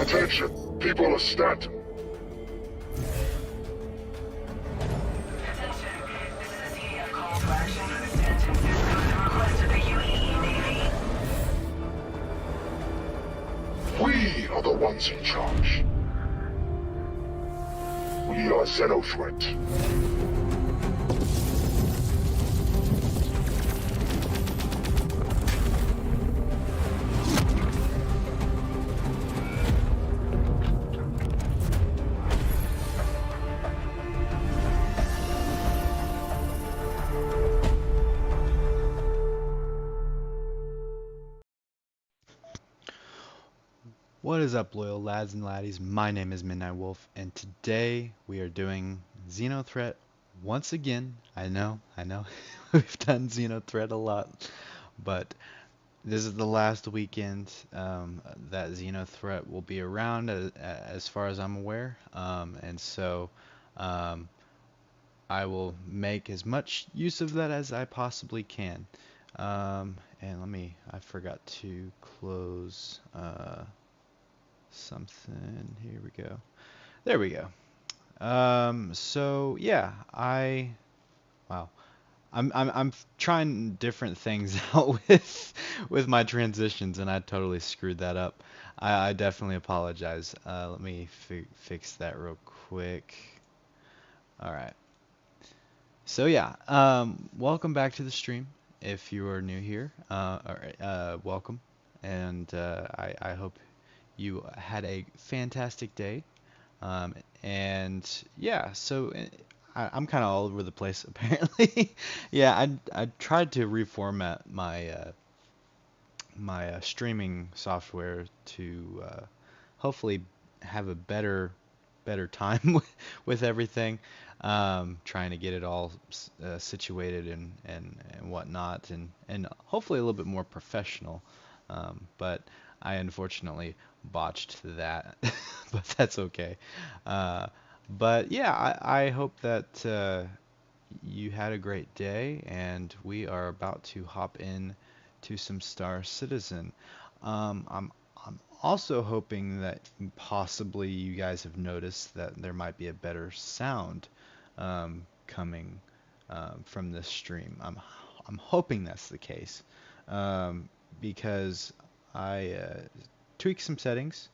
Attention, people of Stanton. Attention, this is a CDF call to action for the Stanton Cisco at the request of the UAE Navy. We are the ones in charge. We are Xenothreat. What is up, loyal lads and laddies? My name is Midnight Wolf, and today we are doing Xenothreat once again. I know, we've done Xenothreat a lot, but this is the last weekend that Xenothreat will be around, as far as I'm aware, and so um, I will make as much use of that as I possibly can. And I forgot to close something. Here we go. There we go. So yeah, wow. I'm trying different things out with my transitions, and I totally screwed that up. I definitely apologize. Let me fix that real quick. All right. So yeah, welcome back to the stream. If you are new here, welcome, and I hope you had a fantastic day. And yeah, so I'm kind of all over the place apparently. Yeah, I tried to reformat my streaming software to hopefully have a better time with everything. Trying to get it all situated and whatnot, and hopefully a little bit more professional. But I unfortunately botched that, but that's okay. Uh, but yeah, I hope that you had a great day, and we are about to hop in to some Star Citizen. I'm also hoping that possibly you guys have noticed that there might be a better sound coming from this stream. I'm hoping that's the case, because I tweaked some settings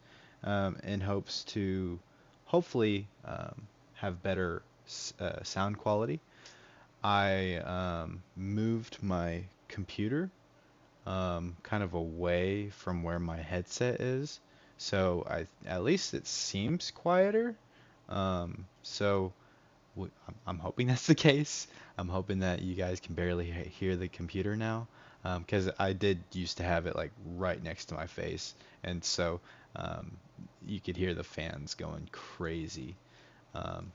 in hopes to hopefully have better sound quality. I moved my computer kind of away from where my headset is, so at least it seems quieter. So I'm hoping that's the case. I'm hoping that you guys can barely hear the computer now, because I did used to have it like right next to my face, and so um, you could hear the fans going crazy.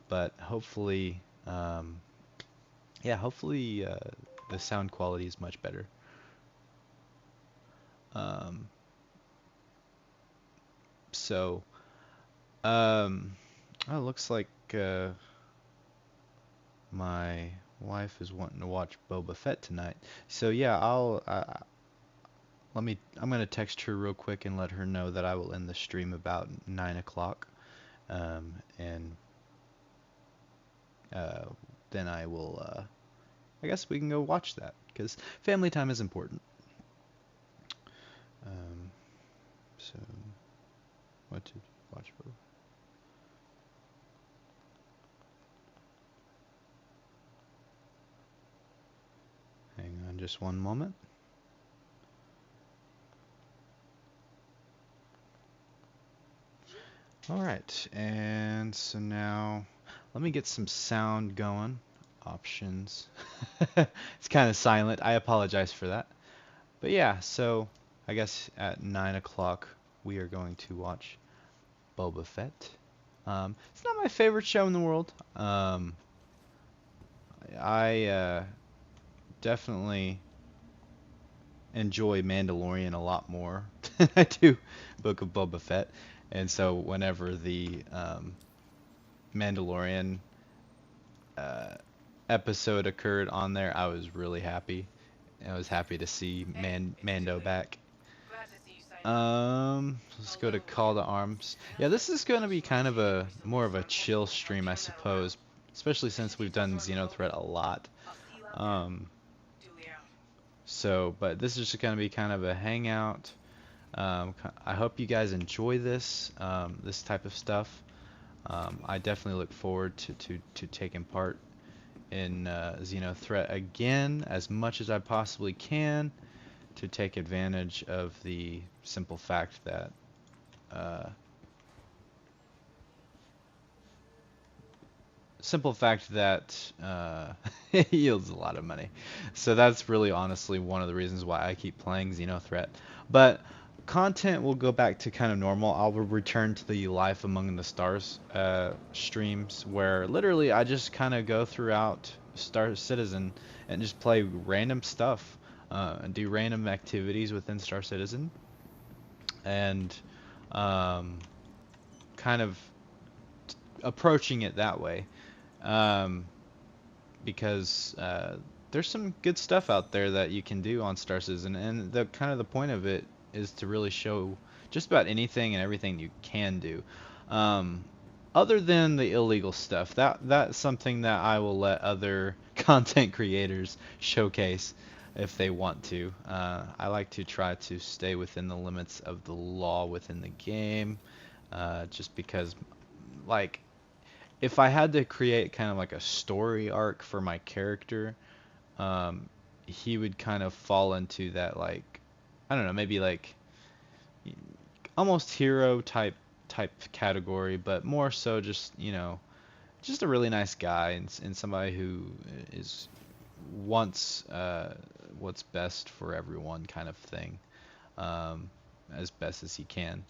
But hopefully, yeah, hopefully the sound quality is much better. Um, so, um, oh, looks like my wife is wanting to watch Boba Fett tonight. So yeah, I'm gonna text her real quick and let her know that I will end the stream about 9 o'clock, and uh, then I guess we can go watch that because family time is important. Um, so what to watch for? Hang on just one moment. All right, and so now let me get some sound going. Options. It's kind of silent. I apologize for that. But yeah, so I guess at 9 o'clock we are going to watch Boba Fett. It's not my favorite show in the world. I definitely enjoy Mandalorian a lot more than I do Book of Boba Fett. And so whenever the Mandalorian uh, episode occurred on there, I was really happy. I was happy to see Mando back. Glad to see you Let's go to call to arms. Yeah, this is going to be kind of a more of a chill stream, I suppose, especially since we've done Xenothreat a lot. Um, but this is just going to be kind of a hangout. I hope you guys enjoy this, this type of stuff. I definitely look forward to taking part in Xenothreat again as much as I possibly can, to take advantage of the simple fact that uh, it yields a lot of money. So that's really honestly one of the reasons why I keep playing Xenothreat. But content will go back to kind of normal. I'll return to the Life Among the Stars streams, where literally I just kind of go throughout Star Citizen and just play random stuff, and do random activities within Star Citizen, and um, kind of approaching it that way. Um, because there's some good stuff out there that you can do on Star Citizen, and the kind of the point of it is to really show just about anything and everything you can do. Um, Other than the illegal stuff, that's something that I will let other content creators showcase if they want to. I like to try to stay within the limits of the law within the game, just because, like, if I had to create kind of like a story arc for my character, um, he would kind of fall into that, like, I don't know, maybe like almost hero type category, but more so just, just a really nice guy, and somebody who is wants what's best for everyone, kind of thing, um, as best as he can.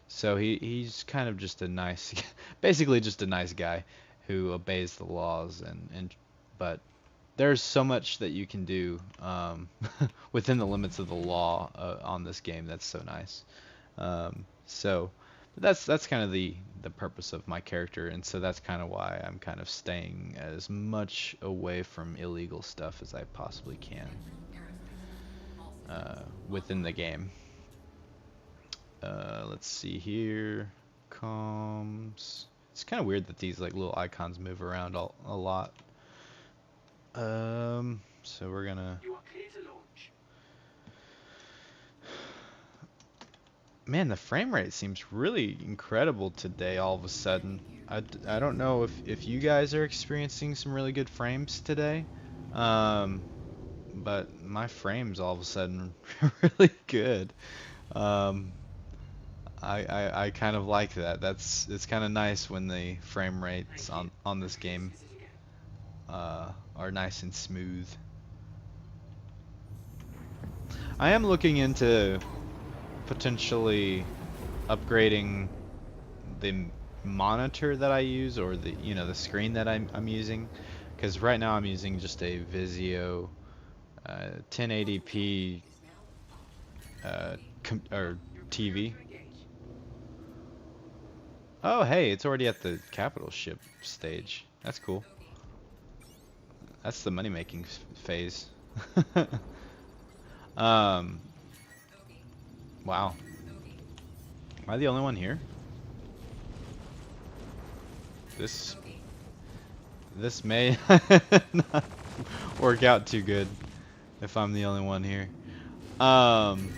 So he's kind of just a nice, basically just a nice guy who obeys the laws, but there's so much that you can do, within the limits of the law, on this game, that's so nice. So that's kind of the purpose of my character, and so that's kind of why I'm kind of staying as much away from illegal stuff as I possibly can, within the game. Let's see here. Comms. It's kind of weird that these like little icons move around a lot. So we're gonna. Man, the frame rate seems really incredible today all of a sudden. I don't know if you guys are experiencing some really good frames today. Um, but my frames all of a sudden really good. Um, I kind of like that. It's kind of nice when the frame rates on this game are nice and smooth. I am looking into potentially upgrading the monitor that I use, or the screen that I'm using, because right now I'm using just a Vizio 1080p or TV. Oh, hey, it's already at the capital ship stage. That's cool. That's the money making phase. um, wow. Am I the only one here? This this may not work out too good if I'm the only one here. Um,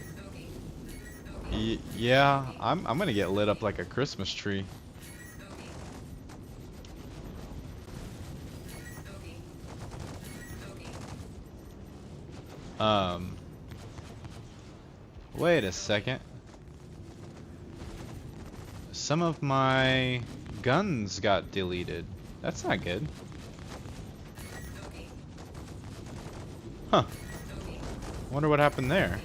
yeah, I'm gonna get lit up like a Christmas tree. Um, Wait a second. Some of my guns got deleted. That's not good. Huh. Wonder what happened there.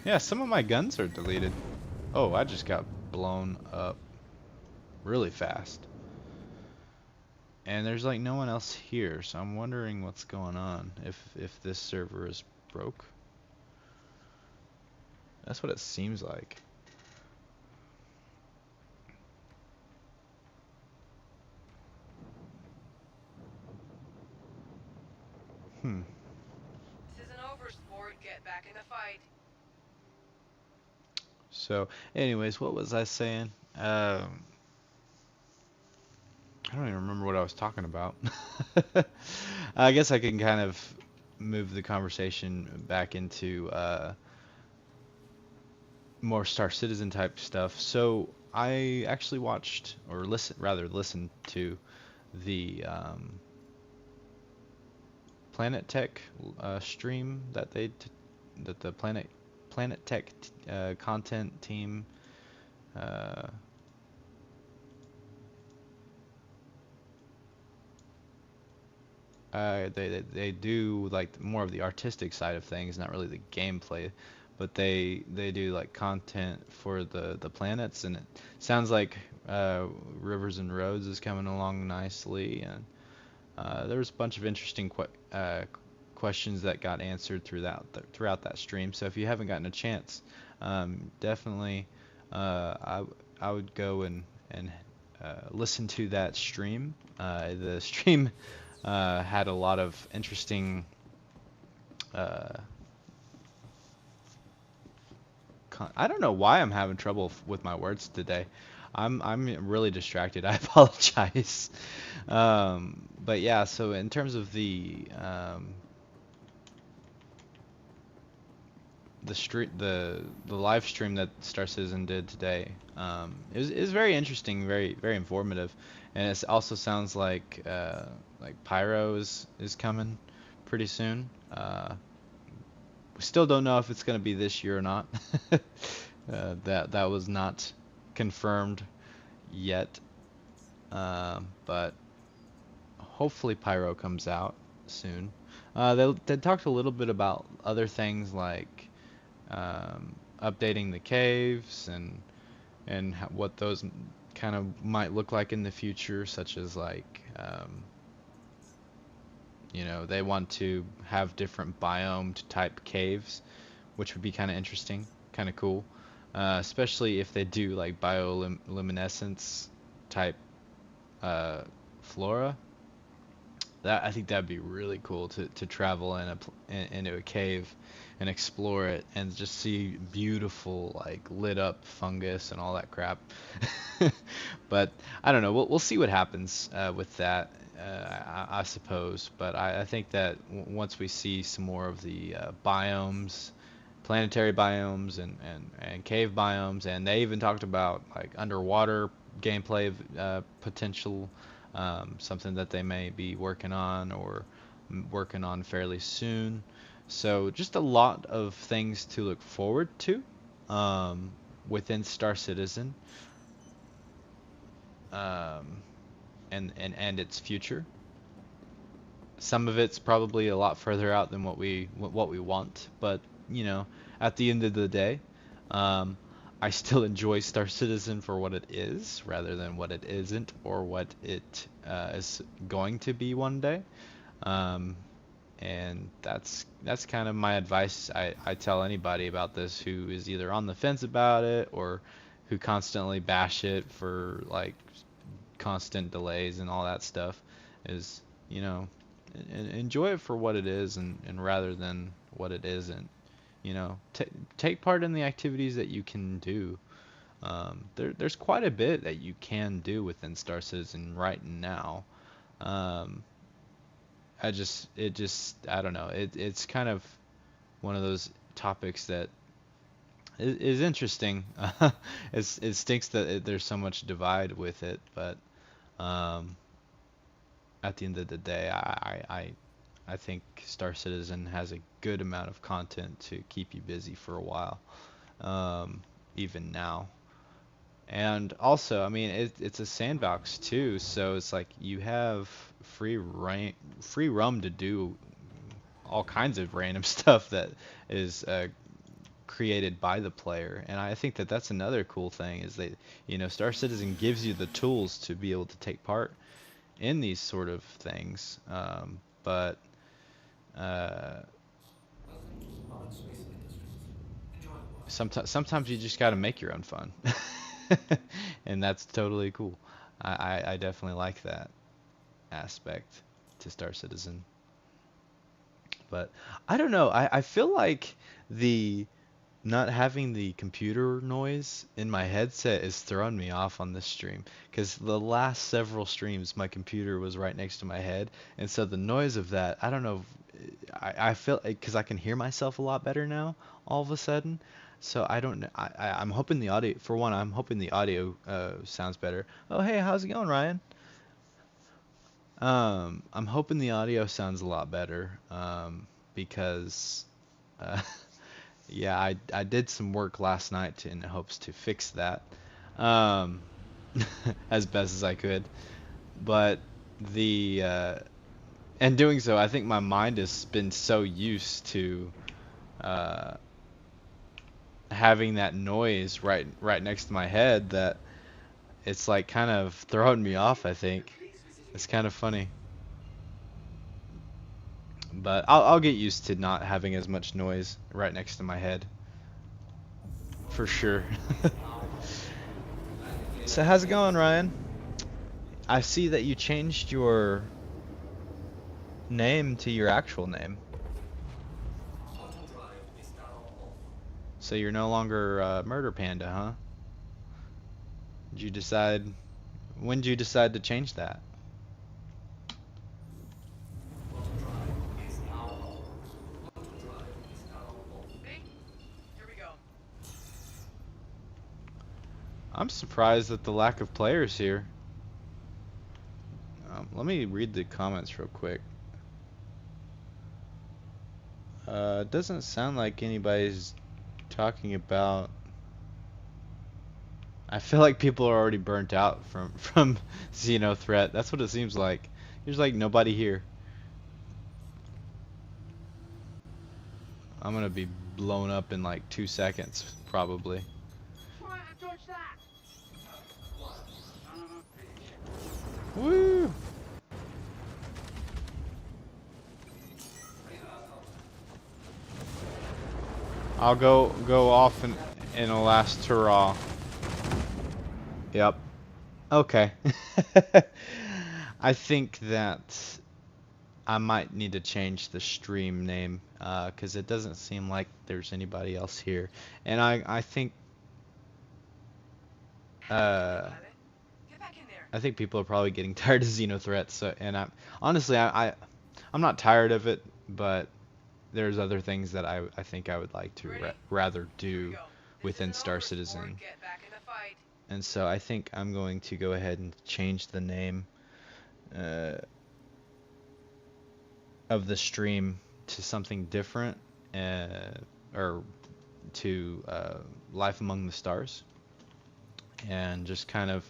Yeah, some of my guns are deleted. Oh, I just got blown up really fast. And there's like no one else here, so I'm wondering what's going on. If this server is broke. That's what it seems like. Hmm. back in the fight. So, anyways, what was I saying? I don't even remember what I was talking about. I guess I can kind of move the conversation back into more Star Citizen type stuff. So I actually watched, or listened to the Planet Tech stream that that the Planet Tech content team uh, they do like more of the artistic side of things, not really the gameplay, but they do like content for the planets, and it sounds like Rivers and Roads is coming along nicely, and there was a bunch of interesting questions that got answered throughout that stream. So if you haven't gotten a chance, definitely I would go and listen to that stream. The stream had a lot of interesting uh, I don't know why I'm having trouble with my words today. I'm really distracted. I apologize. But yeah, so in terms of the live stream that Star Citizen did today, it was very interesting, very informative, and it also sounds like Pyro is coming pretty soon. We still don't know if it's going to be this year or not. That was not confirmed yet, but hopefully Pyro comes out soon. They talked a little bit about other things like updating the caves and what those kind of might look like in the future, such as like they want to have different biome type caves, which would be kind of interesting, kind of cool, especially if they do like bioluminescence type flora. That I think that'd be really cool to travel into a cave and explore it and just see beautiful like lit up fungus and all that crap. But I don't know. We'll see what happens with that. I suppose. But I think that once we see some more of the biomes, planetary biomes and cave biomes, and they even talked about like underwater gameplay potential, something that they may be working on or working on fairly soon. So just a lot of things to look forward to um, within Star Citizen um, and its future. Some of it's probably a lot further out than what we want, but at the end of the day, um, I still enjoy Star Citizen for what it is, rather than what it isn't or what it is going to be one day. Um, and that's kind of my advice I tell anybody about this who is either on the fence about it or who constantly bash it for like constant delays and all that stuff is, you know, enjoy it for what it is and rather than what it isn't. Take part in the activities that you can do. There's quite a bit that you can do within Star Citizen right now. Um, I don't know. It's kind of one of those topics that is interesting. It stinks that there's so much divide with it, but um, at the end of the day, I think Star Citizen has a good amount of content to keep you busy for a while, even now. And also, I mean, it's a sandbox too, so it's like you have free roam to do all kinds of random stuff that is created by the player. And I think that that's another cool thing is that, Star Citizen gives you the tools to be able to take part in these sort of things. But uh, sometimes you just got to make your own fun, and that's totally cool. I definitely like that aspect to Star Citizen. But I don't know. I feel like the not having the computer noise in my headset is throwing me off on this stream. Because the last several streams, my computer was right next to my head, and so the noise of that, I don't know. I feel because I can hear myself a lot better now, all of a sudden. So I don't. I'm hoping the audio. For one, I'm hoping the audio sounds better. Oh hey, how's it going, Ryan? I'm hoping the audio sounds a lot better. Because. Uh, Yeah, I did some work last night in hopes to fix that, um, as best as I could. But the and doing so, I think my mind has been so used to uh, having that noise right next to my head that it's like kind of throwing me off, I think. It's kind of funny. But I'll get used to not having as much noise right next to my head, for sure. So how's it going, Ryan? I see that you changed your name to your actual name. So you're no longer Murder Panda, huh? Did you decide, when did you decide to change that? I'm surprised at the lack of players here. Let me read the comments real quick. It doesn't sound like anybody's talking about. I feel like people are already burnt out from Xeno Threat. That's what it seems like. There's like nobody here. I'm gonna be blown up in like 2 seconds, probably. Woo! I'll go off in a last hurrah. Yep. Okay. I think that I might need to change the stream name because it doesn't seem like there's anybody else here, and I think uh, I think people are probably getting tired of Xenothreat. So, and I'm honestly I'm not tired of it, but there's other things that I think I would like to rather do within Star Citizen. And so I think I'm going to go ahead and change the name uh, of the stream to something different, or to Life Among the Stars, and just kind of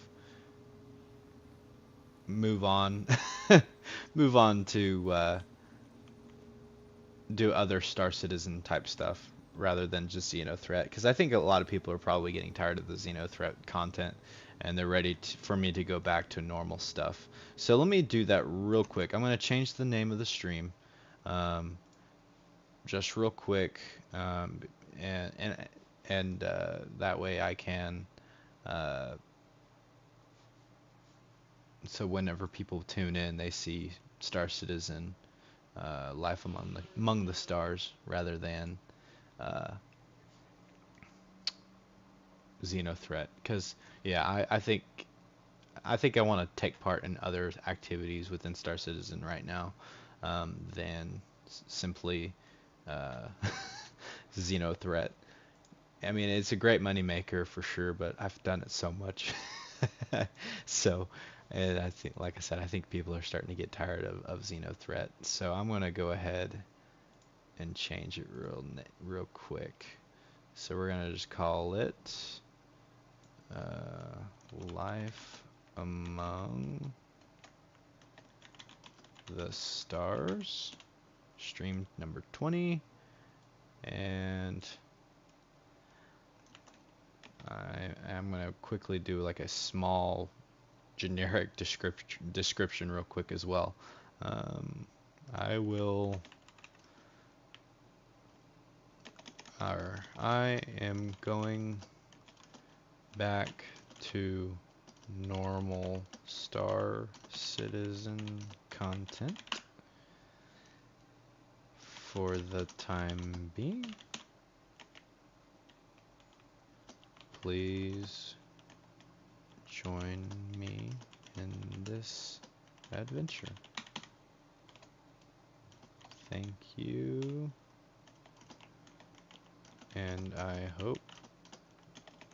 move on, move on to do other Star Citizen type stuff rather than just Xenothreat, because I think a lot of people are probably getting tired of the Xenothreat content and they're ready for me to go back to normal stuff. So let me do that real quick. I'm going to change the name of the stream, um, just real quick, and that way I can, uh, so whenever people tune in, they see Star Citizen, Life Among the Stars, rather than uh, Xenothreat. Because yeah, I think I want to take part in other activities within Star Citizen right now, than simply uh, Xenothreat. I mean, it's a great moneymaker for sure, but I've done it so much. So, and I think, like I said, I think people are starting to get tired of Xenothreat. So I'm gonna go ahead and change it real quick. So we're gonna just call it Life Among the Stars, stream number 20, and I'm gonna quickly do like a small generic description real quick as well. Um, I will, or I am going back to normal Star Citizen content for the time being. Please join me in this adventure. Thank you. And I hope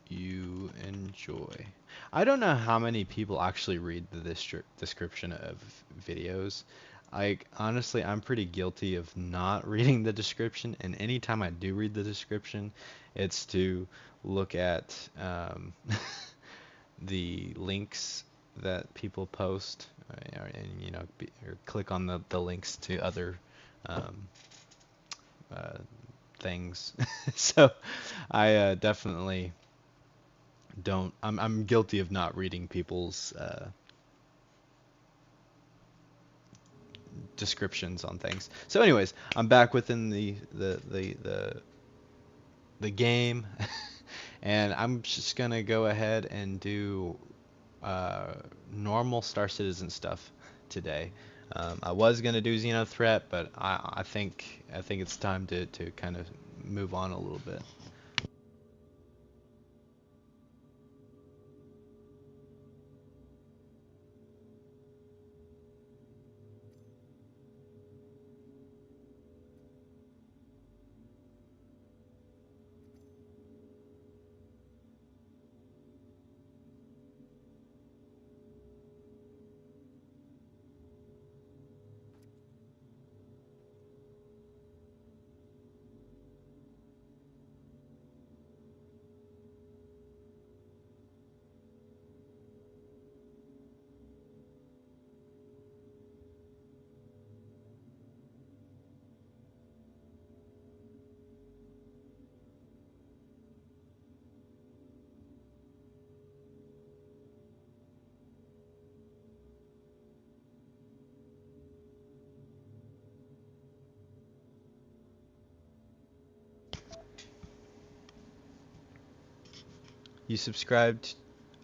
you enjoy. I don't know how many people actually read the description of videos. Honestly, I'm pretty guilty of not reading the description, and anytime I do read the description, it's to look at the links that people post, and or click on the links to other um, uh, things. So I definitely don't. I'm guilty of not reading people's descriptions on things. So, anyways, I'm back within the game, and I'm just gonna go ahead and do normal Star Citizen stuff today. I was gonna do Xeno Threat, but I think it's time to kind of move on a little bit. You subscribed?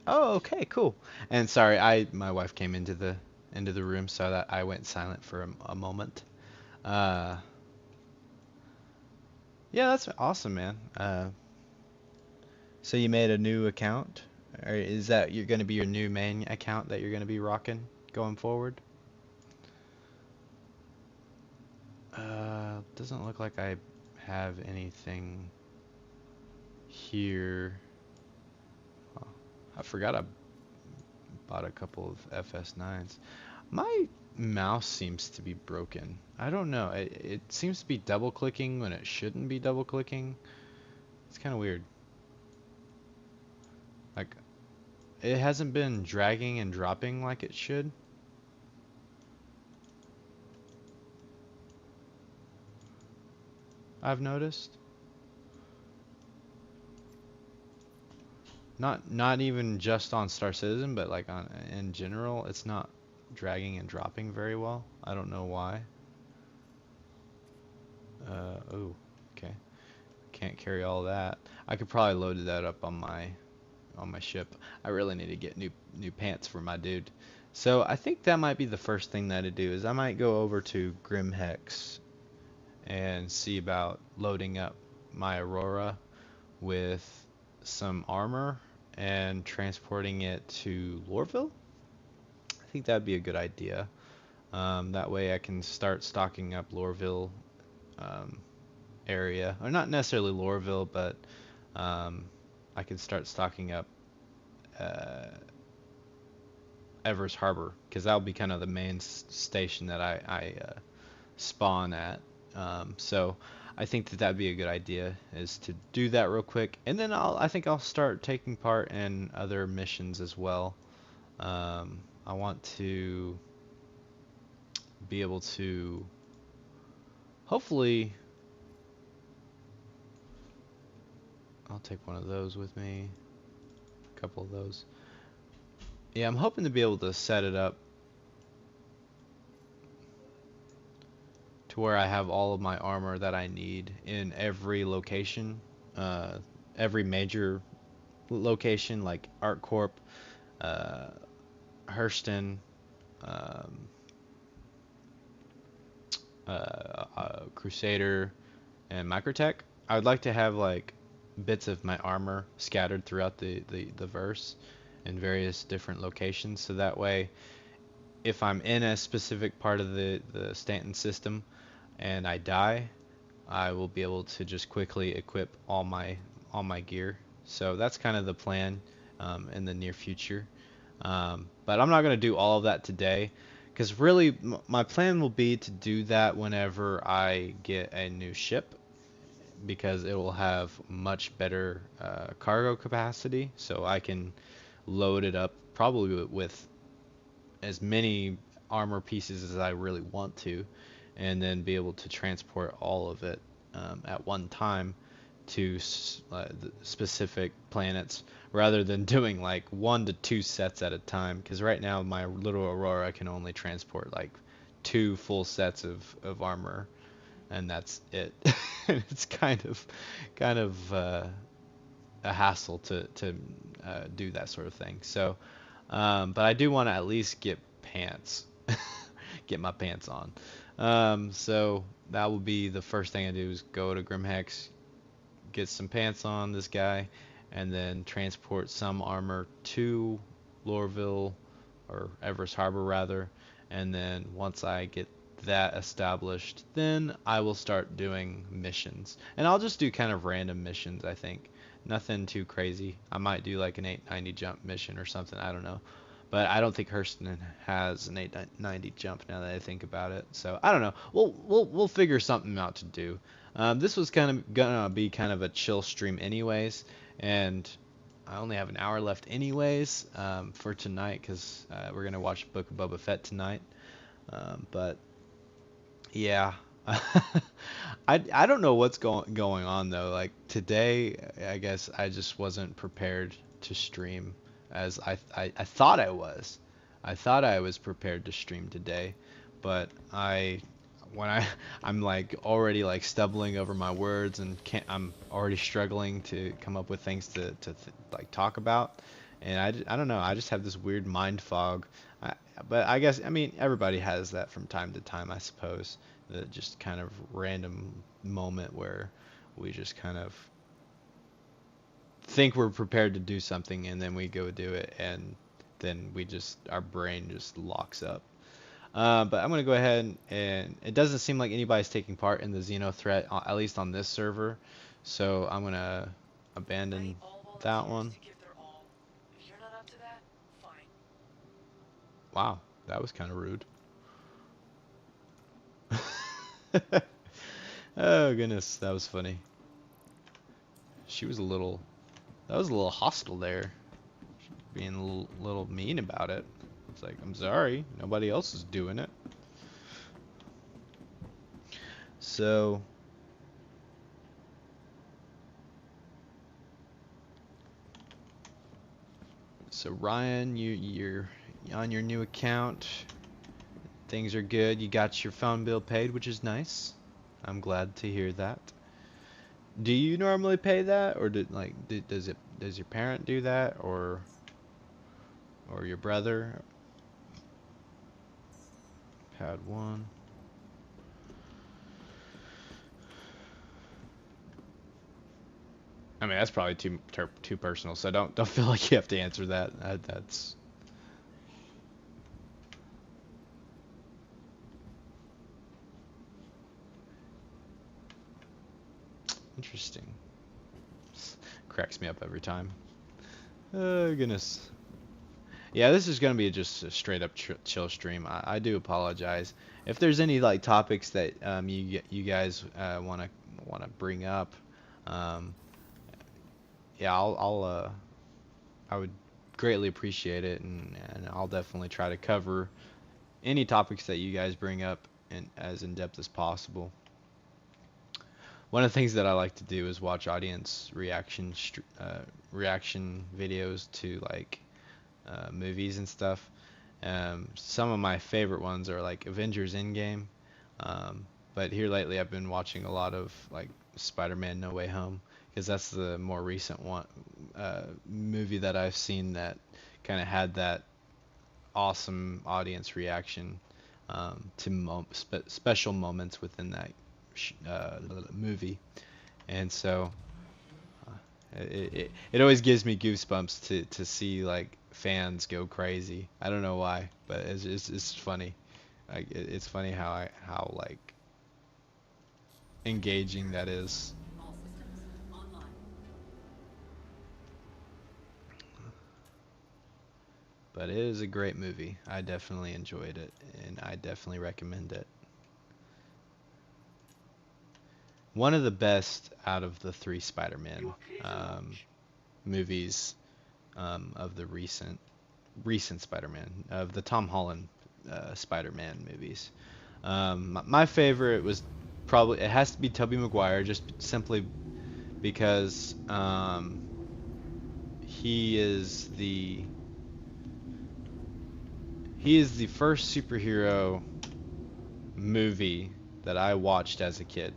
Oh, okay, cool. And sorry, my wife came into the room, so that I went silent for a moment. Uh, yeah, that's awesome, man. So you made a new account, or is that you're gonna be your new main account that you're gonna be rocking going forward? Doesn't look like I have anything here. Oh, I forgot I bought a couple of FS9s. My mouse seems to be broken. I don't know. It seems to be double clicking when it shouldn't be double clicking. It's kind of weird. Like, it hasn't been dragging and dropping like it should. I've noticed. Not even just on Star Citizen, but like on in general, it's not dragging and dropping very well. I don't know why. Oh, okay. Can't carry all that. I could probably load that up on my ship. I really need to get new pants for my dude. So I think that might be the first thing that I do is I might go over to Grim Hex and see about loading up my Aurora with some armor and transporting it to Lorville. I think that'd be a good idea. That way I can start stocking up Lorville um, area, or not necessarily Lorville, but I can start stocking up uh, Evers Harbor, because that'll be kind of the main station that I spawn at. So I think that that'd be a good idea is to do that real quick, and then I think I'll start taking part in other missions as well. I want to be able to hopefully. I'll take one of those with me, a couple of those. Yeah, I'm hoping to be able to set it up to where I have all of my armor that I need in every location, uh, every major location like ArcCorp, uh, Hurston, um, Crusader, and Microtech. I would like to have like bits of my armor scattered throughout the verse in various different locations, so that way if I'm in a specific part of the Stanton system and I die, I will be able to just quickly equip all my gear. So that's kind of the plan in the near future. But I'm not going to do all of that today because really my plan will be to do that whenever I get a new ship because it will have much better cargo capacity, so I can load it up probably with as many armor pieces as I really want to, and then be able to transport all of it at one time to the specific planets rather than doing like 1 to 2 sets at a time. Because right now my little Aurora can only transport like 2 full sets of armor, and that's it. And it's kind of a hassle to do that sort of thing. So, but I do want to at least get pants, get my pants on. So that will be the first thing I do is go to Grimhex, get some pants on this guy, and then transport some armor to Lorville or Everest Harbor rather. And then once I get that established, then I will start doing missions. And I'll just do kind of random missions, I think. Nothing too crazy. I might do like an 890 jump mission or something, I don't know. But I don't think Hurston has an 890 jump now that I think about it. So I don't know. We'll figure something out to do. This was kind of gonna be kind of a chill stream anyways, and I only have an hour left anyways for tonight because we're gonna watch Book of Boba Fett tonight. But yeah, I don't know what's going on though. Like today, I guess I just wasn't prepared to stream as I thought I was. I thought I was prepared to stream today, but when I'm like already like stumbling over my words and I'm already struggling to come up with things to like talk about, and I don't know, I just have this weird mind fog. But I guess I mean everybody has that from time to time, I suppose. The just kind of random moment where we just kind of think we're prepared to do something and then we go do it and then our brain just locks up. But I'm gonna go ahead and it doesn't seem like anybody's taking part in the Xeno threat, at least on this server. So I'm gonna abandon that one. Wow, that was kind of rude. Oh goodness, that was funny. She was that was a little hostile there, being a little mean about it. It's like, I'm sorry, nobody else is doing it. So Ryan, you're on your new account. Things are good. You got your phone bill paid, which is nice. I'm glad to hear that. Do you normally pay that, or does your parent do that, or your brother? Pad 1. I mean, that's probably too personal, so don't feel like you have to answer that. That's interesting. Cracks me up every time. Oh goodness. Yeah, this is gonna be just a straight up chill stream. I do apologize if there's any like topics that you guys wanna bring up. Um, yeah, I would greatly appreciate it, and I'll definitely try to cover any topics that you guys bring up in as in depth as possible. One of the things that I like to do is watch audience reaction videos to like movies and stuff. Some of my favorite ones are like Avengers Endgame, but here lately I've been watching a lot of like Spider-Man No Way Home because that's the more recent one movie that I've seen that kind of had that awesome audience reaction to special moments within movie, and so it always gives me goosebumps to see like fans go crazy. I don't know why, but it's funny. Like it's funny how like engaging that is. But it is a great movie. I definitely enjoyed it, and I definitely recommend it. One of the best out of the three Spider-Man um, movies of the recent Spider-Man, of the Tom Holland Spider-Man movies. My favorite was probably, it has to be Tobey Maguire, just simply because he is the he is the first superhero movie that I watched as a kid.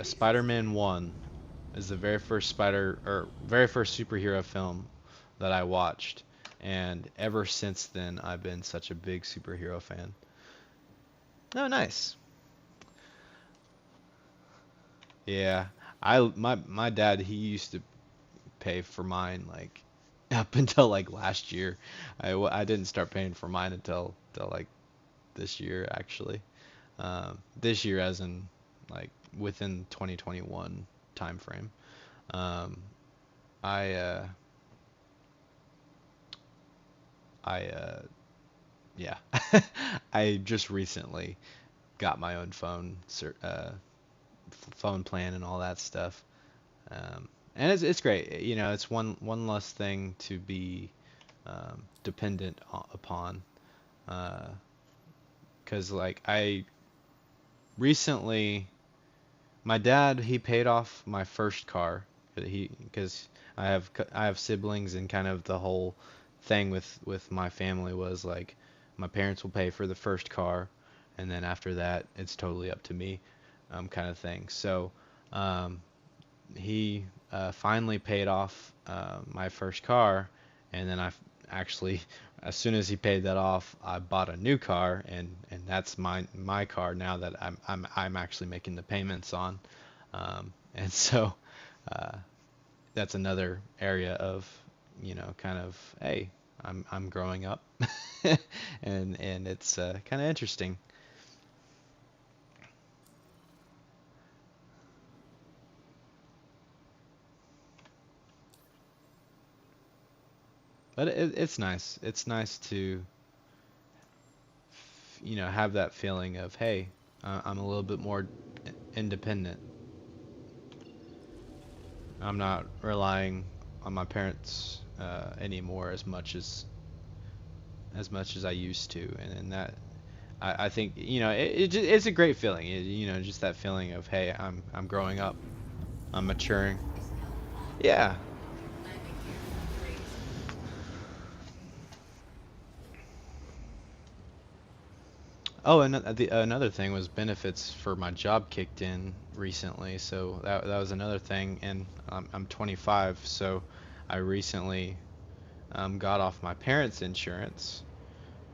Spider-Man 1 is the very first superhero film that I watched, and ever since then I've been such a big superhero fan. Oh, nice. Yeah. My dad, he used to pay for mine like up until like last year. I didn't start paying for mine until like this year actually. This year as in like within 2021 time frame. Um, I I yeah. I just recently got my own phone plan and all that stuff. And it's great. You know, it's one less thing to be dependent upon. Uh, 'Cause like I recently, my dad, he paid off my first car. Because I have siblings, and kind of the whole thing with my family was like my parents will pay for the first car, and then after that it's totally up to me, kind of thing. So um, he finally paid off my first car, and then actually, as soon as he paid that off, I bought a new car, and that's my car now that I'm actually making the payments on, and so uh, that's another area of, kind of, hey, I'm growing up, and it's kind of interesting. But it's nice. It's nice to, have that feeling of, hey, I'm a little bit more independent. I'm not relying on my parents anymore as much as I used to, and that I think it's a great feeling. Just that feeling of, hey, I'm growing up, I'm maturing. Yeah. Oh, and another thing was benefits for my job kicked in recently, so that was another thing. And I'm 25, so I recently got off my parents' insurance.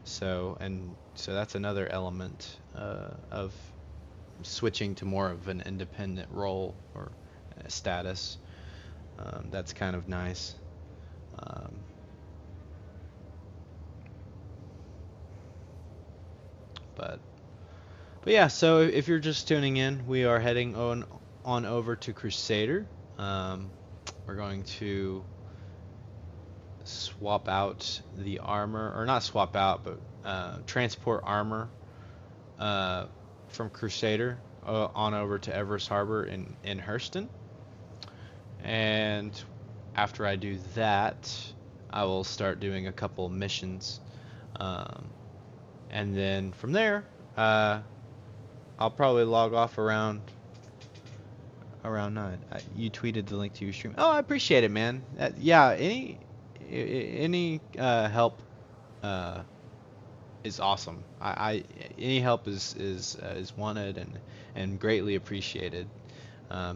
So that's another element of switching to more of an independent role or status. That's kind of nice. Um, but But yeah, so if you're just tuning in, we are heading on over to Crusader. Um, we're going to swap out the armor, or not swap out, but transport armor uh, from Crusader on over to Everest Harbor in Hurston. And after I do that, I will start doing a couple missions. Um, and then from there, I'll probably log off around 9. You tweeted the link to your stream. Oh, I appreciate it, man. Yeah, any help uh, is awesome. Any help is wanted and greatly appreciated.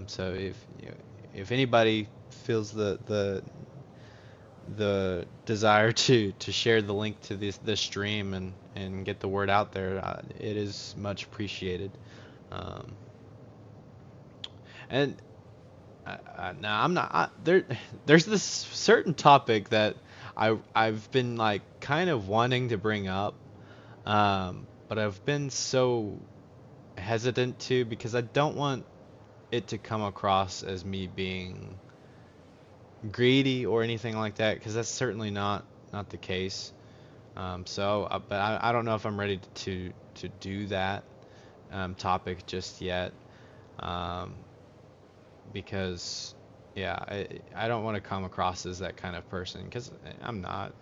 So if anybody feels the desire to share the link to this stream and get the word out there. It is much appreciated. Um, and now I'm not there. There's this certain topic that I've been like kind of wanting to bring up, but I've been so hesitant to because I don't want it to come across as me being greedy or anything like that, because that's certainly not the case. But I don't know if I'm ready to do that topic just yet, um, because yeah, I don't want to come across as that kind of person, because I'm not.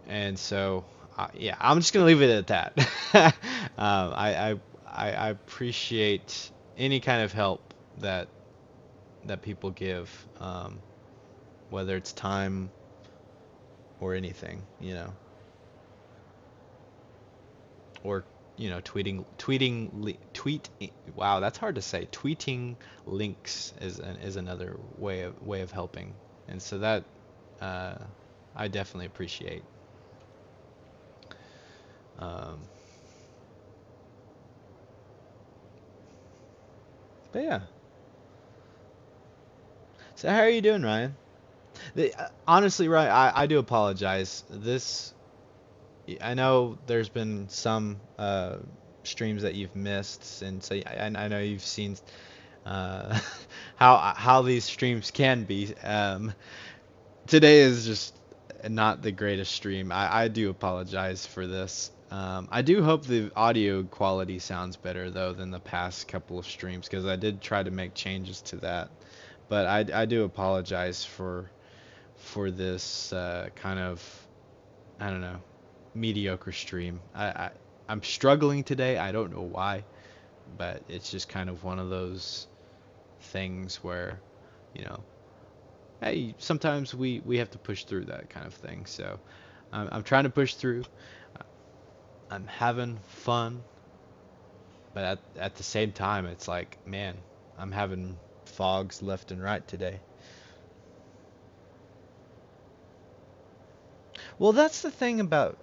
And so yeah, I'm just gonna leave it at that. I appreciate any kind of help that people give, whether it's time or anything, or tweet. Wow, that's hard to say. Tweeting links is another way of helping, and so that uh, I definitely appreciate. Um, but yeah, so how are you doing, Ryan? Honestly, Ryan, I do apologize. I know there's been some streams that you've missed, and so I know you've seen uh, how these streams can be. Today is just not the greatest stream. I do apologize for this. I do hope the audio quality sounds better though than the past couple of streams, because I did try to make changes to that. But I do apologize for this kind of, I don't know, mediocre stream. I'm struggling today. I don't know why, but it's just kind of one of those things where, you know, hey, sometimes we have to push through that kind of thing. So I'm trying to push through. I'm having fun, but at the same time, it's like, man, I'm having fogs left and right today. Well, that's the thing about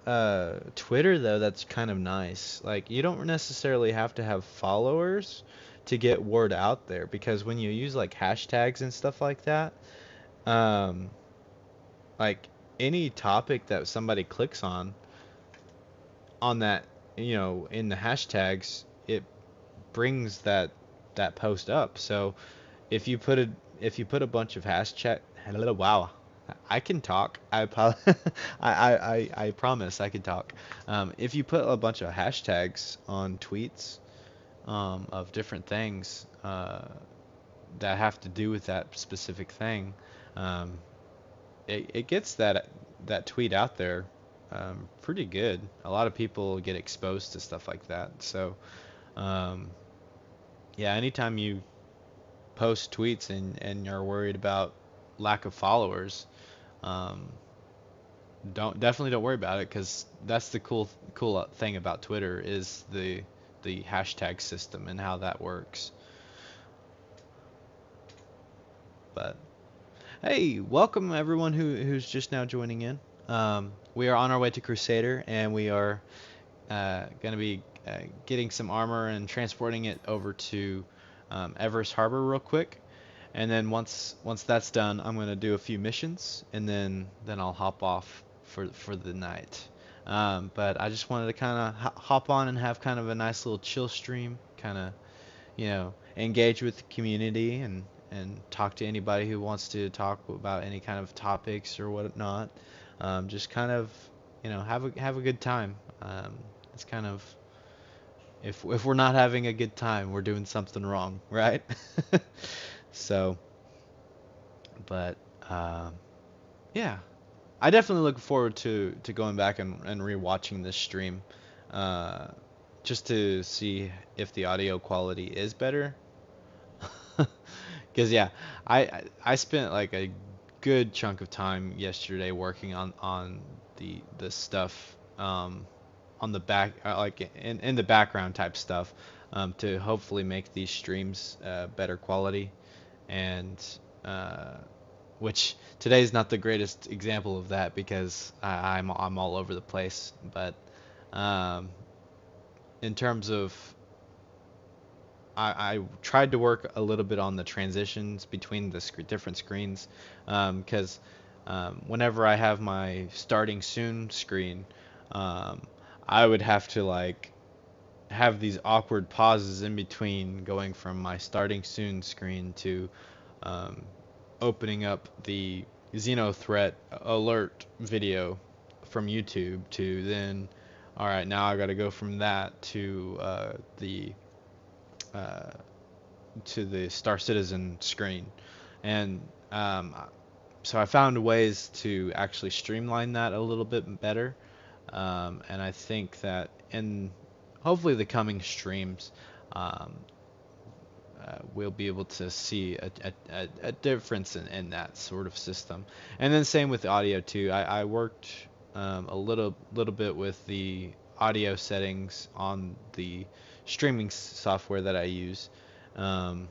Twitter, though, that's kind of nice. Like, you don't necessarily have to have followers to get word out there, because when you use like hashtags and stuff like that, um, like any topic that somebody clicks on that, in the hashtags, it brings that post up. So if you put a if you put a bunch of hashtag, hello, wow, I can talk. I promise I can talk. If you put a bunch of hashtags on tweets, of different things that have to do with that specific thing, um, it gets that tweet out there pretty good. A lot of people get exposed to stuff like that. So um, yeah, anytime you post tweets and you're worried about lack of followers, um, definitely don't worry about it, because that's the cool thing about Twitter is the hashtag system and how that works. But hey, welcome everyone who's just now joining in. We are on our way to Crusader, and we are going to be getting some armor and transporting it over to Everest Harbor real quick. And then once that's done, I'm going to do a few missions, and then I'll hop off for the night. But I just wanted to kind of hop on and have kind of a nice little chill stream, kind of, engage with the community and talk to anybody who wants to talk about any kind of topics or whatnot. Just kind of, have a good time. It's kind of, if we're not having a good time, we're doing something wrong, right? So, but yeah, I definitely look forward to going back and rewatching this stream, uh, just to see if the audio quality is better. Because yeah, I spent like a good chunk of time yesterday working on the stuff, on the back, like in the background type stuff, to hopefully make these streams better quality, and uh, which today's not the greatest example of that because I'm all over the place. But um, in terms of I tried to work a little bit on the transitions between the different screens because whenever I have my starting soon screen, um, I would have to like have these awkward pauses in between going from my starting soon screen to um, opening up the Xeno threat alert video from YouTube to then, all right, now I got to go from that uh, to the Star Citizen screen, and um, so I found ways to actually streamline that a little bit better, and I think that in hopefully the coming streams, um, we'll be able to see a difference in that sort of system. And then same with the audio too. I worked a little bit with the audio settings on the streaming software that I use um,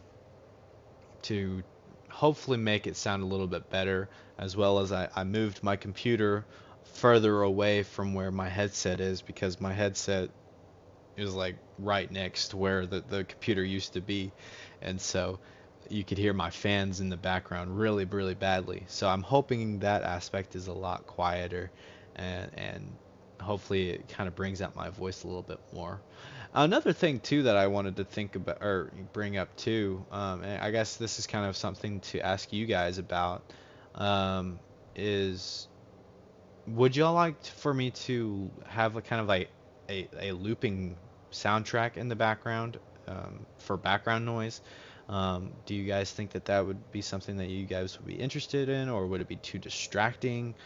to hopefully make it sound a little bit better, as well as I moved my computer further away from where my headset is because my headset is like right next to where the computer used to be, and so you could hear my fans in the background really really badly. So I'm hoping that aspect is a lot quieter, and hopefully it kind of brings out my voice a little bit more. Another thing too that I wanted to think about or bring up too, and I guess this is kind of something to ask you guys about, is would y'all like for me to have a kind of like a looping soundtrack in the background for background noise? Do you guys think that that would be something that you guys would be interested in, or would it be too distracting?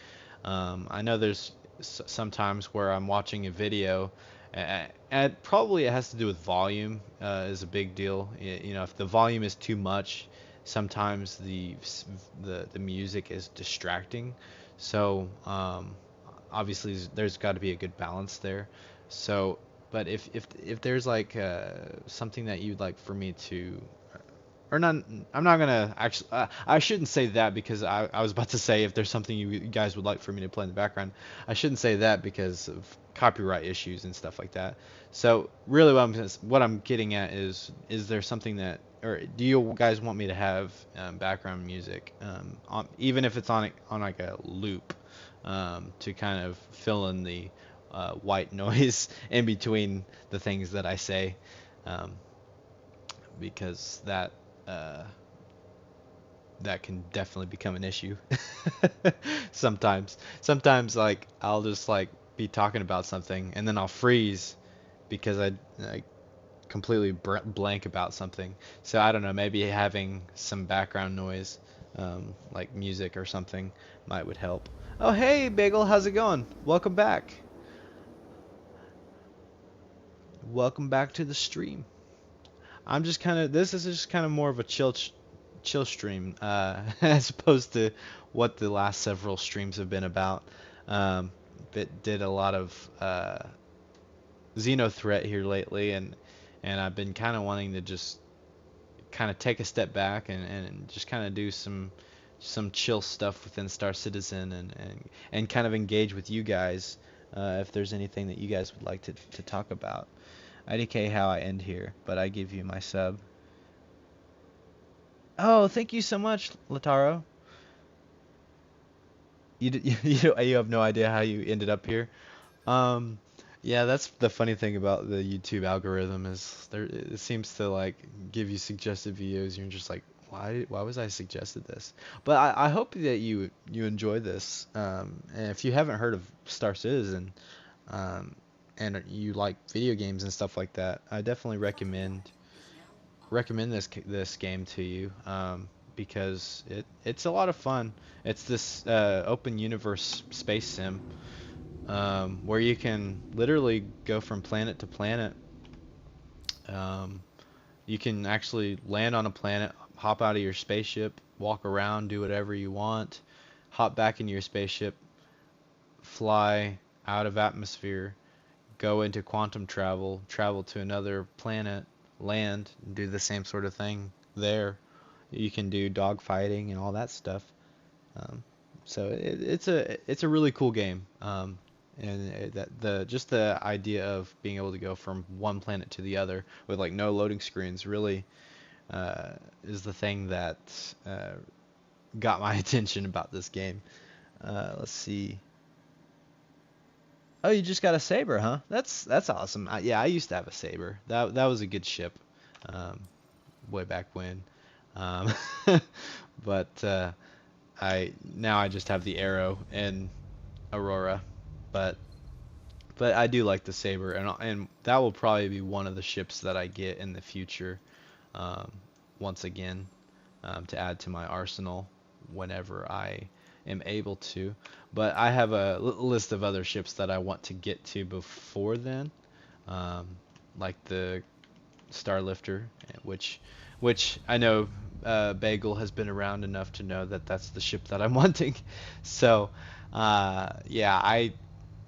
I know there's sometimes where I'm watching a video, and probably it has to do with volume is a big deal. You know, if the volume is too much, sometimes the music is distracting. So obviously there's got to be a good balance there. So, but if there's like something that you'd like for me to or not, I'm not gonna actually. I shouldn't say that because I was about to say if there's something you guys would like for me to play in the background. I shouldn't say that because of copyright issues and stuff like that. So really, what I'm getting at is there something that, or do you guys want me to have background music, even if it's on like a loop, to kind of fill in the white noise in between the things that I say, um, because uh, that can definitely become an issue sometimes. Sometimes like I'll just like be talking about something and then I'll freeze because I completely blank about something. So I don't know, maybe having some background noise, like music or something, might would help. Oh hey Bagel, how's it going? Welcome back. Welcome back to the stream. I'm just kind of this is just kind of more of a chill stream as opposed to what the last several streams have been about. Did a lot of Xeno threat here lately, and I've been kind of wanting to just kind of take a step back and just kind of do some chill stuff within Star Citizen and kind of engage with you guys if there's anything that you guys would like to talk about. IDK how I end here, but I give you my sub. Oh, thank you so much, Lataro. You have no idea how you ended up here. Um, yeah, that's the funny thing about the YouTube algorithm is it seems to like give you suggested videos. You're just like, why was I suggested this? But I hope that you enjoy this. And if you haven't heard of Star Citizen, um, and you like video games and stuff like that, I definitely recommend this game to you, because it's a lot of fun. It's this open universe space sim, where you can literally go from planet to planet. Um, you can actually land on a planet, hop out of your spaceship, walk around, do whatever you want, hop back into your spaceship, fly out of atmosphere, go into quantum travel, travel to another planet, land, and do the same sort of thing there. You can do dog fighting and all that stuff. Um, so it's a really cool game. And that the just the idea of being able to go from one planet to the other with like no loading screens really uh, is the thing that uh, got my attention about this game. Let's see. Oh, you just got a saber, huh? That's awesome. Yeah, I used to have a saber. That was a good ship, um, way back when. Um, but I now I just have the arrow and Aurora, but I do like the saber, and that will probably be one of the ships that I get in the future, um, once again, to add to my arsenal whenever I am able to. But I have a list of other ships that I want to get to before then, um, like the Starlifter, which I know Bagel has been around enough to know that that's the ship that I'm wanting. So, yeah, I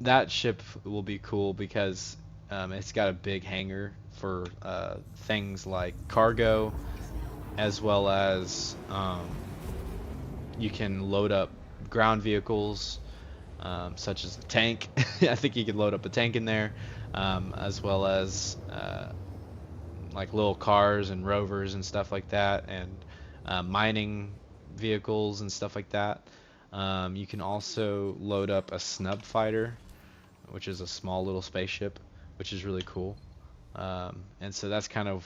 that ship will be cool because it's got a big hangar for things like cargo, as well as you can load up ground vehicles, such as a tank. I think you can load up a tank in there, as well as like little cars and rovers and stuff like that, and mining vehicles and stuff like that. You can also load up a snub fighter, which is a small little spaceship, which is really cool. And so that's kind of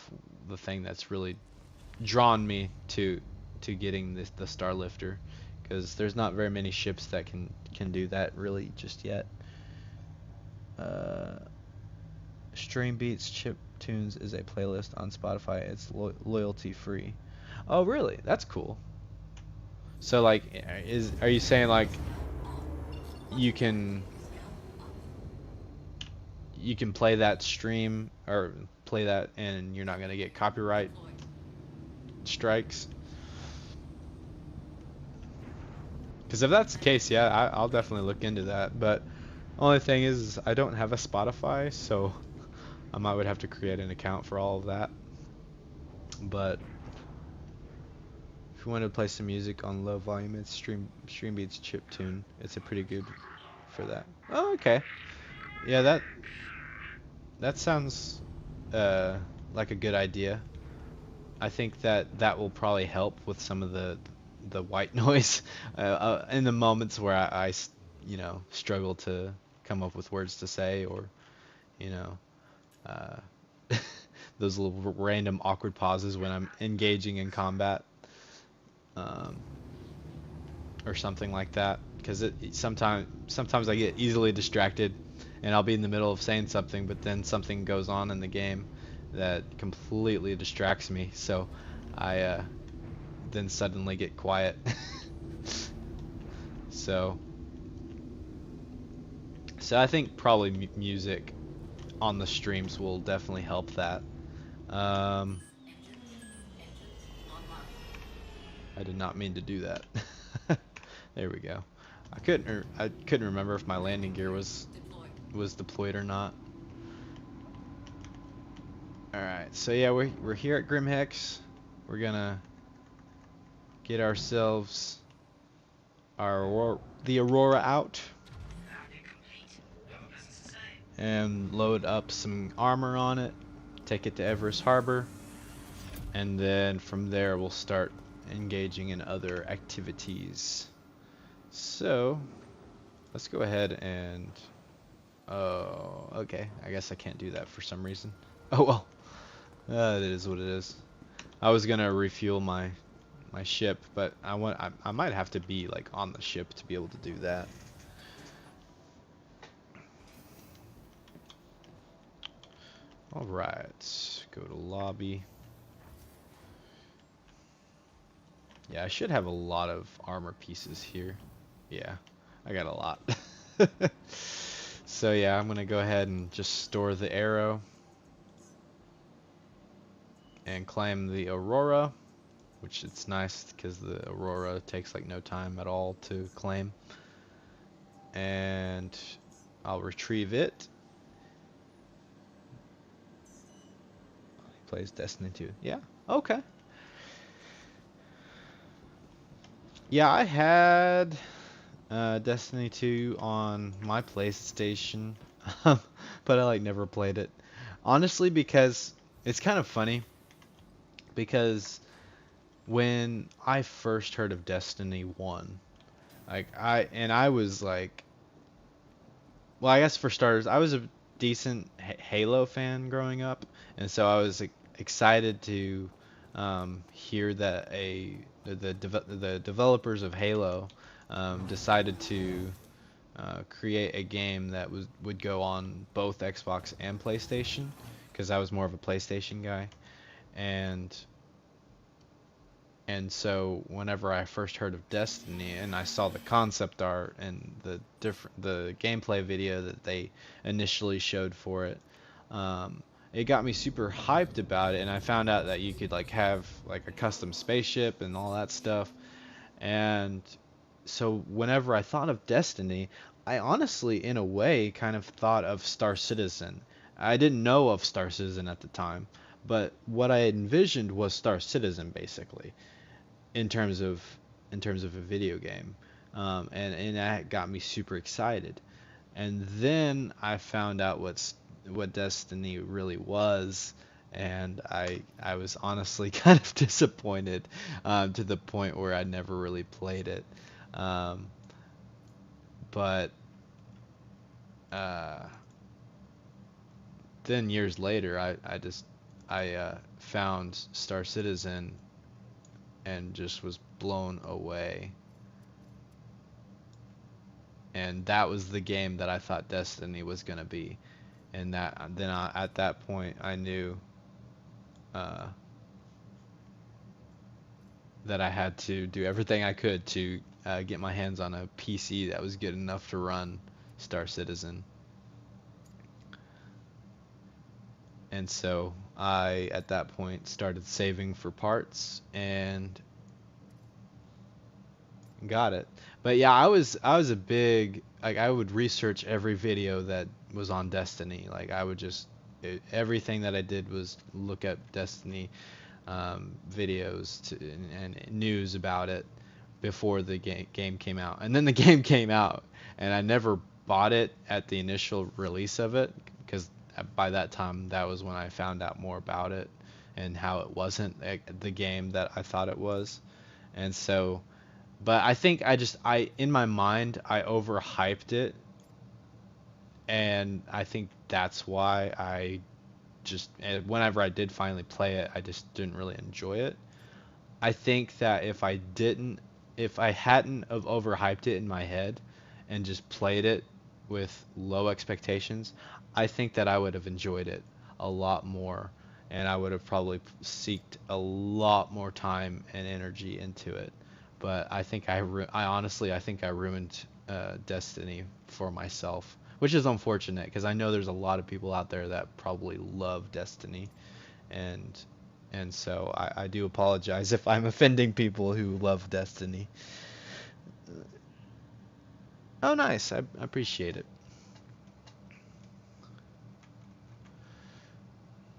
the thing that's really drawn me to getting the Starlifter, because there's not very many ships that can do that really just yet. Uh, Stream Beats Chip Tunes is a playlist on Spotify. It's loyalty free. Oh, really? That's cool. So like, are you saying like you can play that stream or play that and you're not gonna get copyright strikes? Because if that's the case, yeah, I'll definitely look into that. But only thing is I don't have a Spotify, so I might would have to create an account for all of that. But if you want to play some music on low volume, it's Stream Beats Chiptune. It's a pretty good for that. Oh, okay. Yeah, that sounds uh, like a good idea. I think that will probably help with some of the white noise in the moments where you know, struggle to come up with words to say, or you know, uh, those little random awkward pauses when I'm engaging in combat, um, or something like that. Because sometimes I get easily distracted, and I'll be in the middle of saying something, but then something goes on in the game that completely distracts me. So I then suddenly get quiet. So I think probably music on the streams will definitely help that. Um, I did not mean to do that. There we go. I couldn't remember if my landing gear was deployed or not. All right, so yeah, we're here at Grimhex. We're gonna get ourselves the Aurora out and load up some armor on it. Take it to Everest Harbor, and then from there we'll start engaging in other activities. So let's go ahead and oh, okay. I guess I can't do that for some reason. Oh well, it is what it is. I was gonna refuel my ship, but I might have to be like on the ship to be able to do that. All right, go to lobby. Yeah, I should have a lot of armor pieces here. Yeah, I got a lot. So yeah, I'm gonna go ahead and just store the arrow and claim the Aurora, which it's nice because the Aurora takes like no time at all to claim. And I'll retrieve it. He plays Destiny 2. Yeah, okay. Yeah, I had Destiny 2 on my PlayStation, but I like never played it. Honestly, because it's kind of funny because when I first heard of Destiny 1, I was like, well, I guess for starters, I was a decent Halo fan growing up, and so I was excited to hear that the developers of Halo decided to create a game that would go on both Xbox and PlayStation, because I was more of a PlayStation guy, and so whenever I first heard of Destiny and I saw the concept art and the gameplay video that they initially showed for it, it got me super hyped about it. And I found out that you could like have like a custom spaceship and all that stuff. And so whenever I thought of Destiny, I honestly, in a way, kind of thought of Star Citizen. I didn't know of Star Citizen at the time, but what I envisioned was Star Citizen basically in terms of a video game, and that got me super excited. And then I found out what Destiny really was, and I was honestly kind of disappointed, to the point where I never really played it. Um, but uh, then years later, I found Star Citizen and just was blown away. And that was the game that I thought Destiny was gonna be. And at that point I knew uh, that I had to do everything I could to get my hands on a PC that was good enough to run Star Citizen. And so I, at that point, started saving for parts and got it. But yeah, I was a big, like, I would research every video that was on Destiny. Like I would just everything that I did was look at Destiny videos and news about it before the game came out. And then the game came out, and I never bought it at the initial release of it because by that time that was when I found out more about it and how it wasn't the game that I thought it was. And so, but I think I in my mind I overhyped it, and I think that's why I just whenever I did finally play it, I just didn't really enjoy it. I think that if I hadn't have overhyped it in my head and just played it with low expectations, I think that I would have enjoyed it a lot more, and I would have probably seeked a lot more time and energy into it. But I think I honestly I think I ruined Destiny for myself, which is unfortunate because I know there's a lot of people out there that probably love Destiny, and so I do apologize if I'm offending people who love Destiny. Oh, nice. I appreciate it.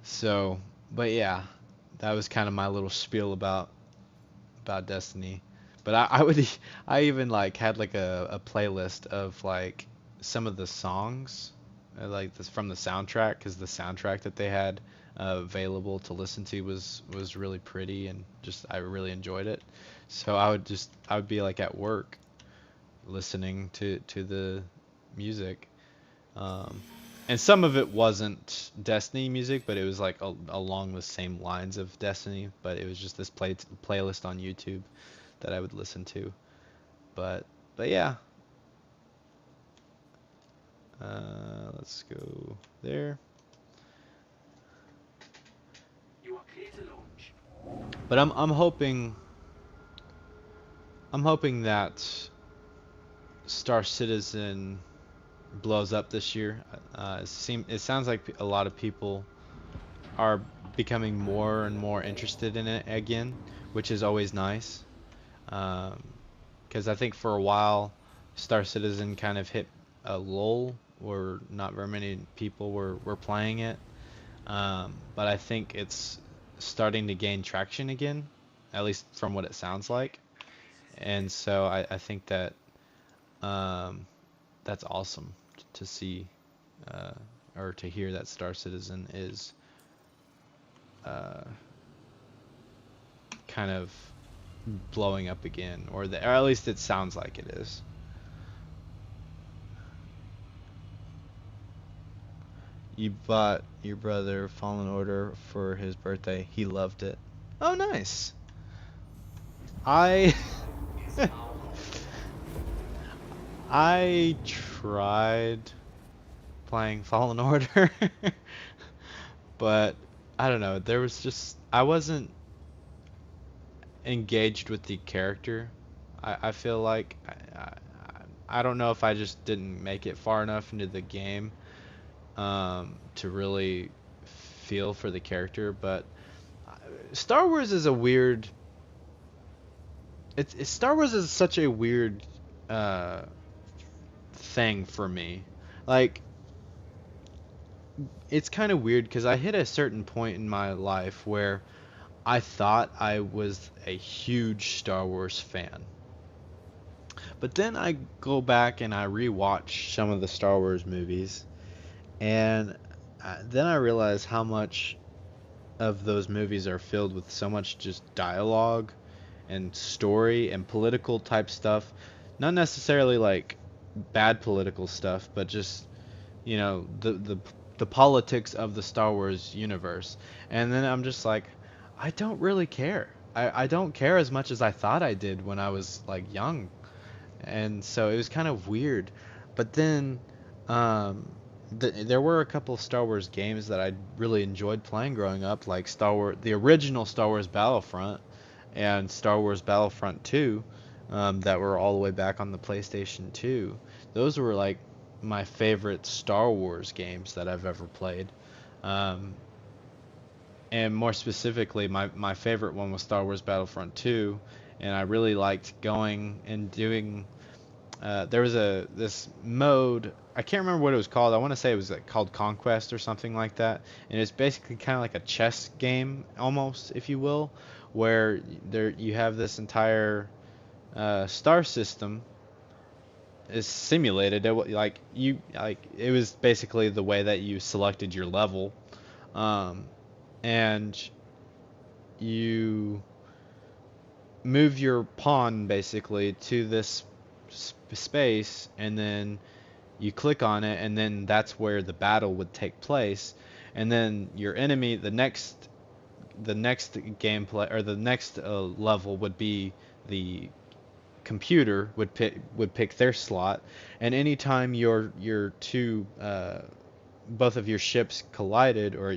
So, but yeah, that was kind of my little spiel about Destiny. But I even like had like a playlist of like some of the songs, like this from the soundtrack, because the soundtrack that they had available to listen to was really pretty, and just I really enjoyed it. So I would be like at work listening to the music. Um, and some of it wasn't Destiny music, but it was like along the same lines of Destiny, but it was just this playlist on YouTube that I would listen to. But yeah, let's go there. You are clear to launch. But I'm hoping that Star Citizen blows up this year. It sounds like a lot of people are becoming more and more interested in it again, which is always nice. Because I think for a while, Star Citizen kind of hit a lull where not very many people were playing it. But I think it's starting to gain traction again, at least from what it sounds like. And so I think that um, that's awesome to see uh, or to hear that Star Citizen is uh, kind of blowing up again, or at least it sounds like it is. You bought your brother Fallen Order for his birthday. He loved it. Oh, nice. I I tried playing Fallen Order, but I don't know. There was just I wasn't engaged with the character. I feel like I don't know if I just didn't make it far enough into the game to really feel for the character. But Star Wars is a weird. Star Wars is such a weird uh, thing for me. Like it's kind of weird because I hit a certain point in my life where I thought I was a huge Star Wars fan. But then I go back and I rewatch some of the Star Wars movies, and then I realize how much of those movies are filled with so much just dialogue and story and political type stuff. Not necessarily like bad political stuff, but just the politics of the Star Wars universe. And then I'm just like, I don't really care. I don't care as much as I thought I did when I was like young. And so it was kind of weird. But then um, there were a couple of Star Wars games that I really enjoyed playing growing up, like the original Star Wars Battlefront and Star Wars Battlefront 2, that were all the way back on the PlayStation 2. Those were like my favorite Star Wars games that I've ever played. Um, and more specifically, my favorite one was Star Wars Battlefront 2, and I really liked going and doing. There was this mode. I can't remember what it was called. I want to say it was like called Conquest or something like that. And it's basically kind of like a chess game, almost, if you will, where there you have this entire star system is simulated. It was basically the way that you selected your level, um, and you move your pawn basically to this space, and then you click on it, and then that's where the battle would take place. And then your enemy, the next gameplay or the next level would be the computer would pick their slot, and anytime your two both of your ships collided, or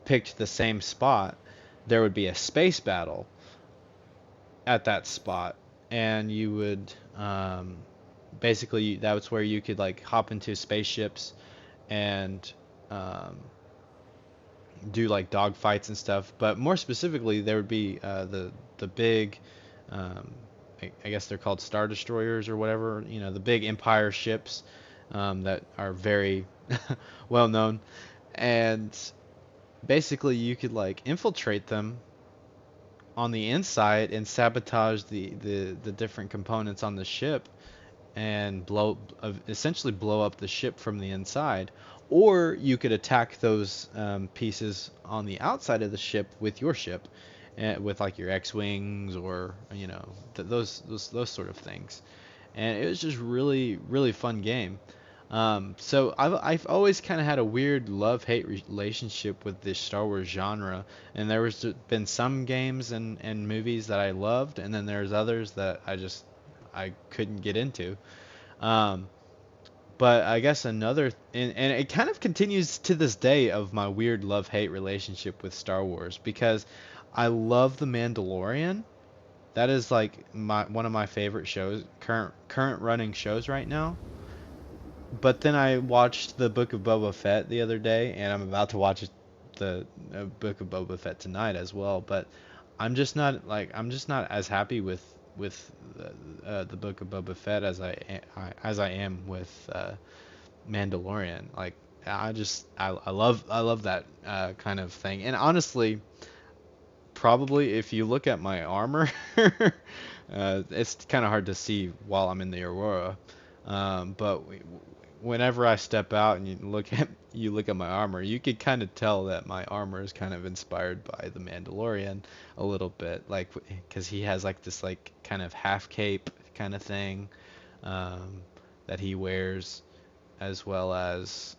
picked the same spot, there would be a space battle at that spot, and you would basically that's where you could like hop into spaceships and um, do like dog fights and stuff. But more specifically, there would be the big um, I guess they're called Star Destroyers or whatever, the big Empire ships that are very well known. And basically, you could like infiltrate them on the inside and sabotage the different components on the ship and essentially blow up the ship from the inside. Or you could attack those pieces on the outside of the ship with your ship, with like your X-wings, or those sort of things. And it was just really really fun game. So I've always kind of had a weird love-hate relationship with this Star Wars genre, and been some games and movies that I loved, and then there's others that I couldn't get into. Um, but I guess and it kind of continues to this day of my weird love-hate relationship with Star Wars, because I love The Mandalorian. That is like one of my favorite shows, current running shows right now. But then I watched the Book of Boba Fett the other day, and I'm about to watch the Book of Boba Fett tonight as well. But I'm just not as happy with the Book of Boba Fett as I am with Mandalorian. Like I love that kind of thing. And honestly, probably if you look at my armor, It's kind of hard to see while I'm in the aurora. But whenever I step out and you look at my armor, you could kind of tell that my armor is kind of inspired by the Mandalorian a little bit, like because he has like this like kind of half cape kind of thing um, that he wears, as well as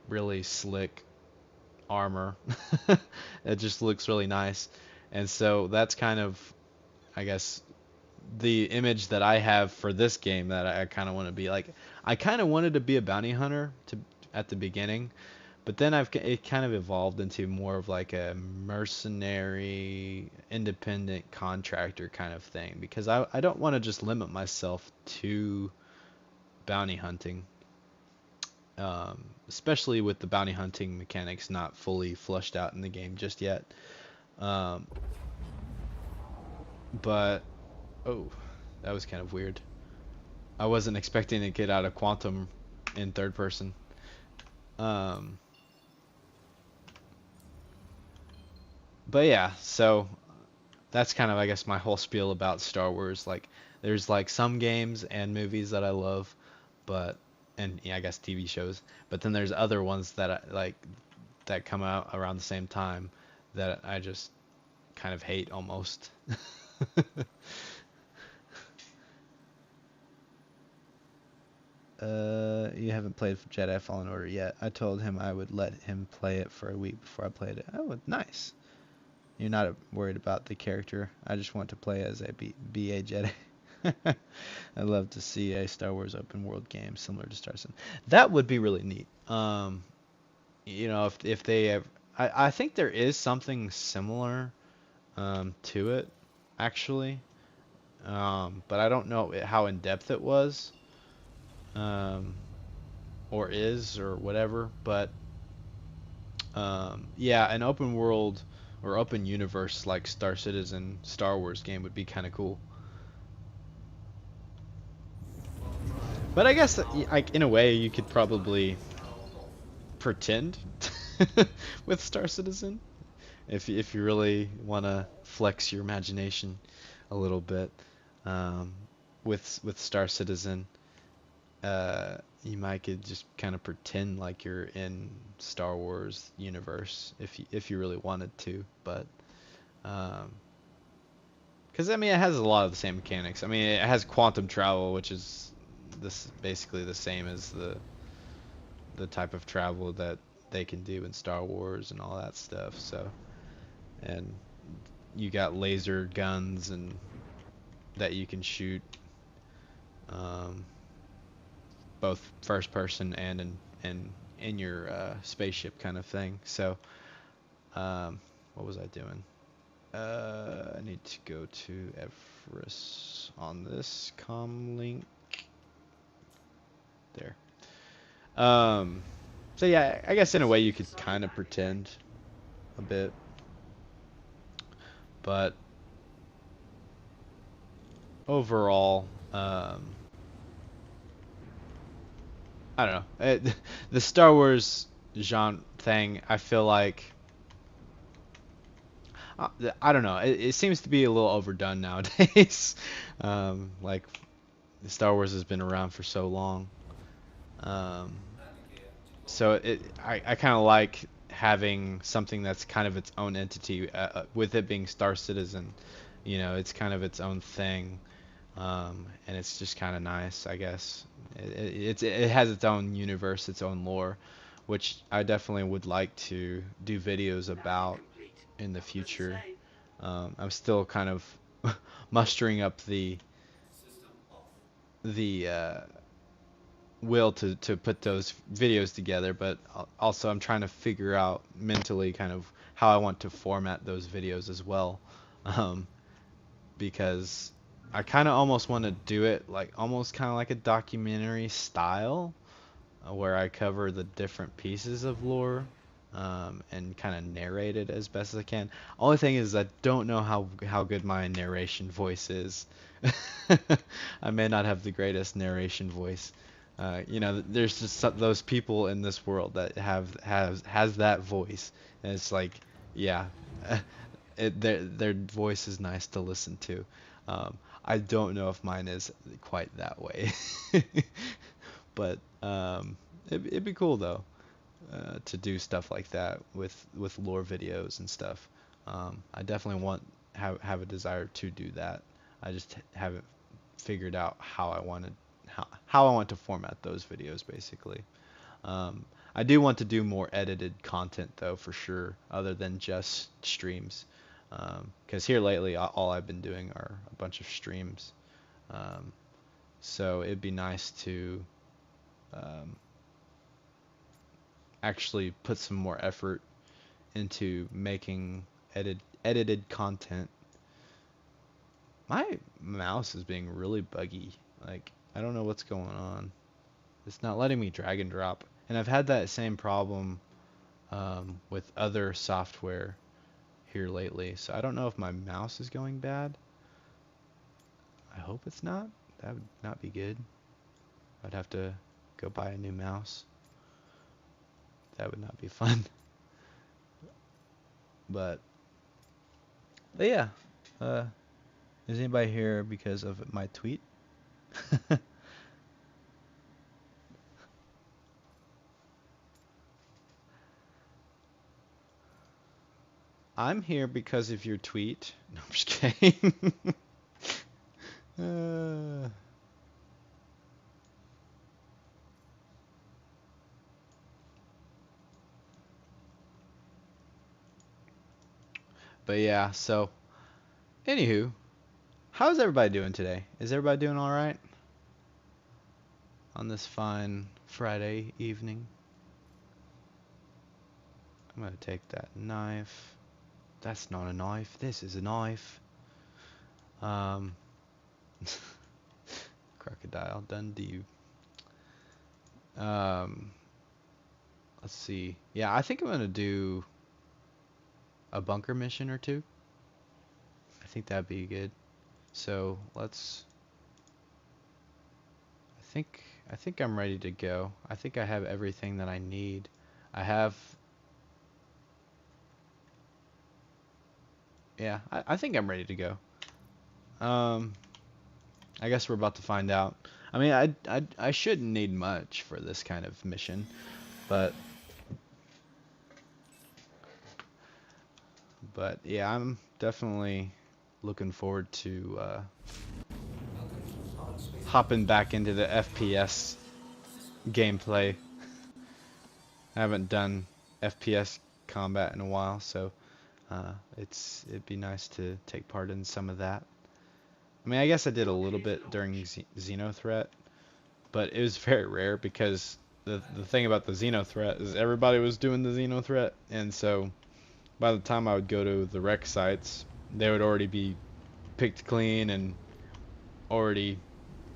really slick armor. It just looks really nice, and so that's kind of, I guess, the image that I have for this game that I kind of want to be like. I kind of wanted to be a bounty hunter at the beginning, but then it kind of evolved into more of like a mercenary, independent contractor kind of thing, because I don't want to just limit myself to bounty hunting, especially with the bounty hunting mechanics not fully flushed out in the game just yet. Um, but oh, that was kind of weird. I wasn't expecting to get out of Quantum in third person. Um, but yeah, so that's kind of, I guess, my whole spiel about Star Wars. Like, there's like some games and movies that I love, but and yeah, I guess TV shows. But then there's other ones that I like that come out around the same time that I just kind of hate almost. You haven't played Jedi Fallen Order yet. I told him I would let him play it for a week before I played it. Oh, nice. You're not worried about the character. I just want to play as a BA Jedi. I'd love to see a Star Wars open world game similar to Star Citizen. That would be really neat. You know, if they have, I think there is something similar to it, actually. But I don't know how in depth it was. Um, or is or whatever, but yeah, an open world or open universe like Star Citizen Star Wars game would be kind of cool. But I guess like in a way you could probably pretend with Star Citizen if you really want to flex your imagination a little bit. Um, with Star Citizen, you might could just kind of pretend like you're in Star Wars universe if you really wanted to, but because I mean it has a lot of the same mechanics. I mean it has quantum travel, which is this basically the same as the type of travel that they can do in Star Wars and all that stuff. So, and you got laser guns and that you can shoot. Um, Both first person and in your spaceship kind of thing. So, what was I doing? I need to go to Everest on this comm link. There. So yeah, I guess in a way you could kind of pretend a bit, but overall, I don't know. The Star Wars genre thing, I feel like I don't know. It seems to be a little overdone nowadays. Like Star Wars has been around for so long. Um, so I kind of like having something that's kind of its own entity. With it being Star Citizen, you know, it's kind of its own thing. And it's just kind of nice, I guess. It has its own universe, its own lore, which I definitely would like to do videos about in the future. I'm still kind of mustering up the will to put those videos together, but also I'm trying to figure out mentally kind of how I want to format those videos as well, because I kind of almost want to do it like almost kind of like a documentary style, where I cover the different pieces of lore, and kind of narrate it as best as I can. Only thing is I don't know how good my narration voice is. I may not have the greatest narration voice. You know, there's just those people in this world that has that voice, and it's like, yeah, their voice is nice to listen to. I don't know if mine is quite that way, but it'd be cool though, to do stuff like that with lore videos and stuff. I definitely have a desire to do that. I just haven't figured out how I want to format those videos basically. I do want to do more edited content though, for sure, other than just streams. Because here lately, all I've been doing are a bunch of streams. So it'd be nice to actually put some more effort into making edited content. My mouse is being really buggy. Like, I don't know what's going on. It's not letting me drag and drop. And I've had that same problem with other software here lately. So I don't know if my mouse is going bad. I hope it's not. That would not be good. I'd have to go buy a new mouse. That would not be fun. But yeah. Is anybody here because of my tweet? I'm here because of your tweet. No, I'm just kidding. uh, but yeah, so anywho, how's everybody doing today? Is everybody doing all right on this fine Friday evening? I'm gonna take that knife. That's not a knife. This is a knife. Crocodile Dundee. Let's see. Yeah, I think I'm gonna do a bunker mission or two. I think that'd be good. So I think I'm ready to go. I think I have everything that I need. Yeah, I think I'm ready to go. I guess we're about to find out. I mean, I shouldn't need much for this kind of mission, but yeah, I'm definitely looking forward to hopping back into the FPS gameplay. I haven't done FPS combat in a while, so it'd be nice to take part in some of that. I mean, I guess I did a little bit during Xenothreat, but it was very rare because the thing about the Xenothreat is everybody was doing the Xenothreat, and so by the time I would go to the rec sites, they would already be picked clean, and already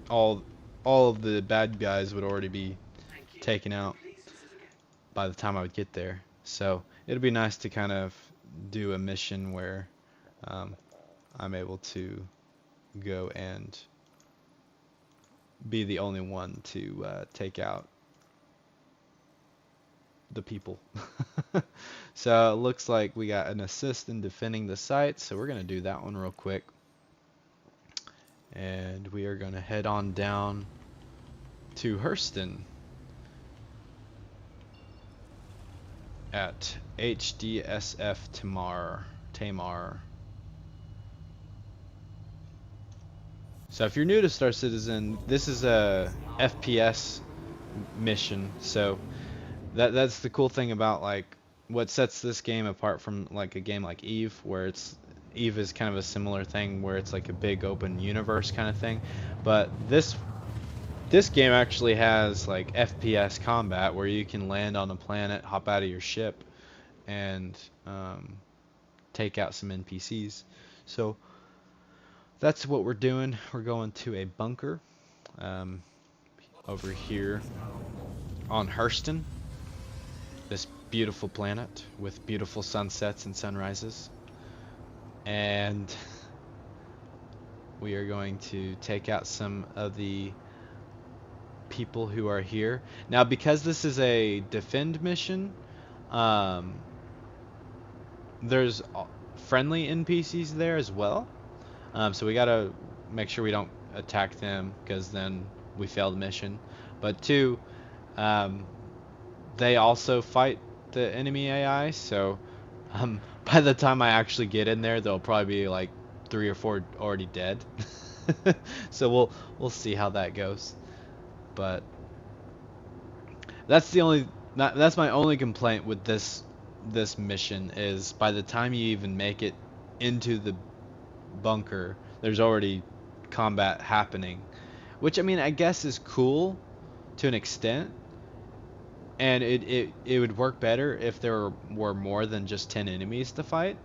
all of the bad guys would already be taken out by the time I would get there. So it'd be nice to kind of do a mission where I'm able to go and be the only one to take out the people. So it looks like we got an assist in defending the site, so we're gonna do that one real quick, and we are gonna head on down to Hurston at HDSF Tamar. So if you're new to Star Citizen, this is a FPS mission. So that's the cool thing about like what sets this game apart from like a game like Eve, where Eve is kind of a similar thing where it's like a big open universe kind of thing. But this game actually has like FPS combat where you can land on a planet, hop out of your ship, and take out some NPCs. So that's what we're doing. We're going to a bunker over here on Hurston, this beautiful planet with beautiful sunsets and sunrises, and we are going to take out some of the people who are here. Now, because this is a defend mission, there's friendly NPCs there as well. So we gotta make sure we don't attack them, because then we fail the mission. But two, um, they also fight the enemy AI, so by the time I actually get in there, they'll probably be like 3 or 4 already dead. So we'll see how that goes. But that's the only that's my only complaint with this mission, is by the time you even make it into the bunker, there's already combat happening, which I mean I guess is cool to an extent, and it would work better if there were more than just 10 enemies to fight.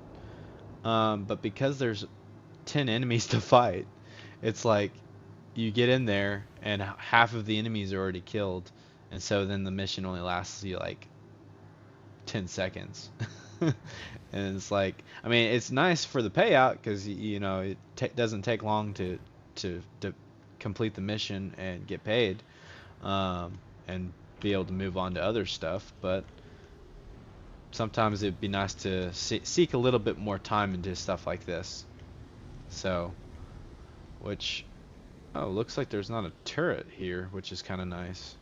But because there's 10 enemies to fight, it's like you get in there and half of the enemies are already killed, and so then the mission only lasts you like 10 seconds. And it's like, I mean, it's nice for the payout, because you know it doesn't take long to complete the mission and get paid, and be able to move on to other stuff. But sometimes it'd be nice to seek a little bit more time into stuff like this. So, which, oh, looks like there's not a turret here, which is kind of nice.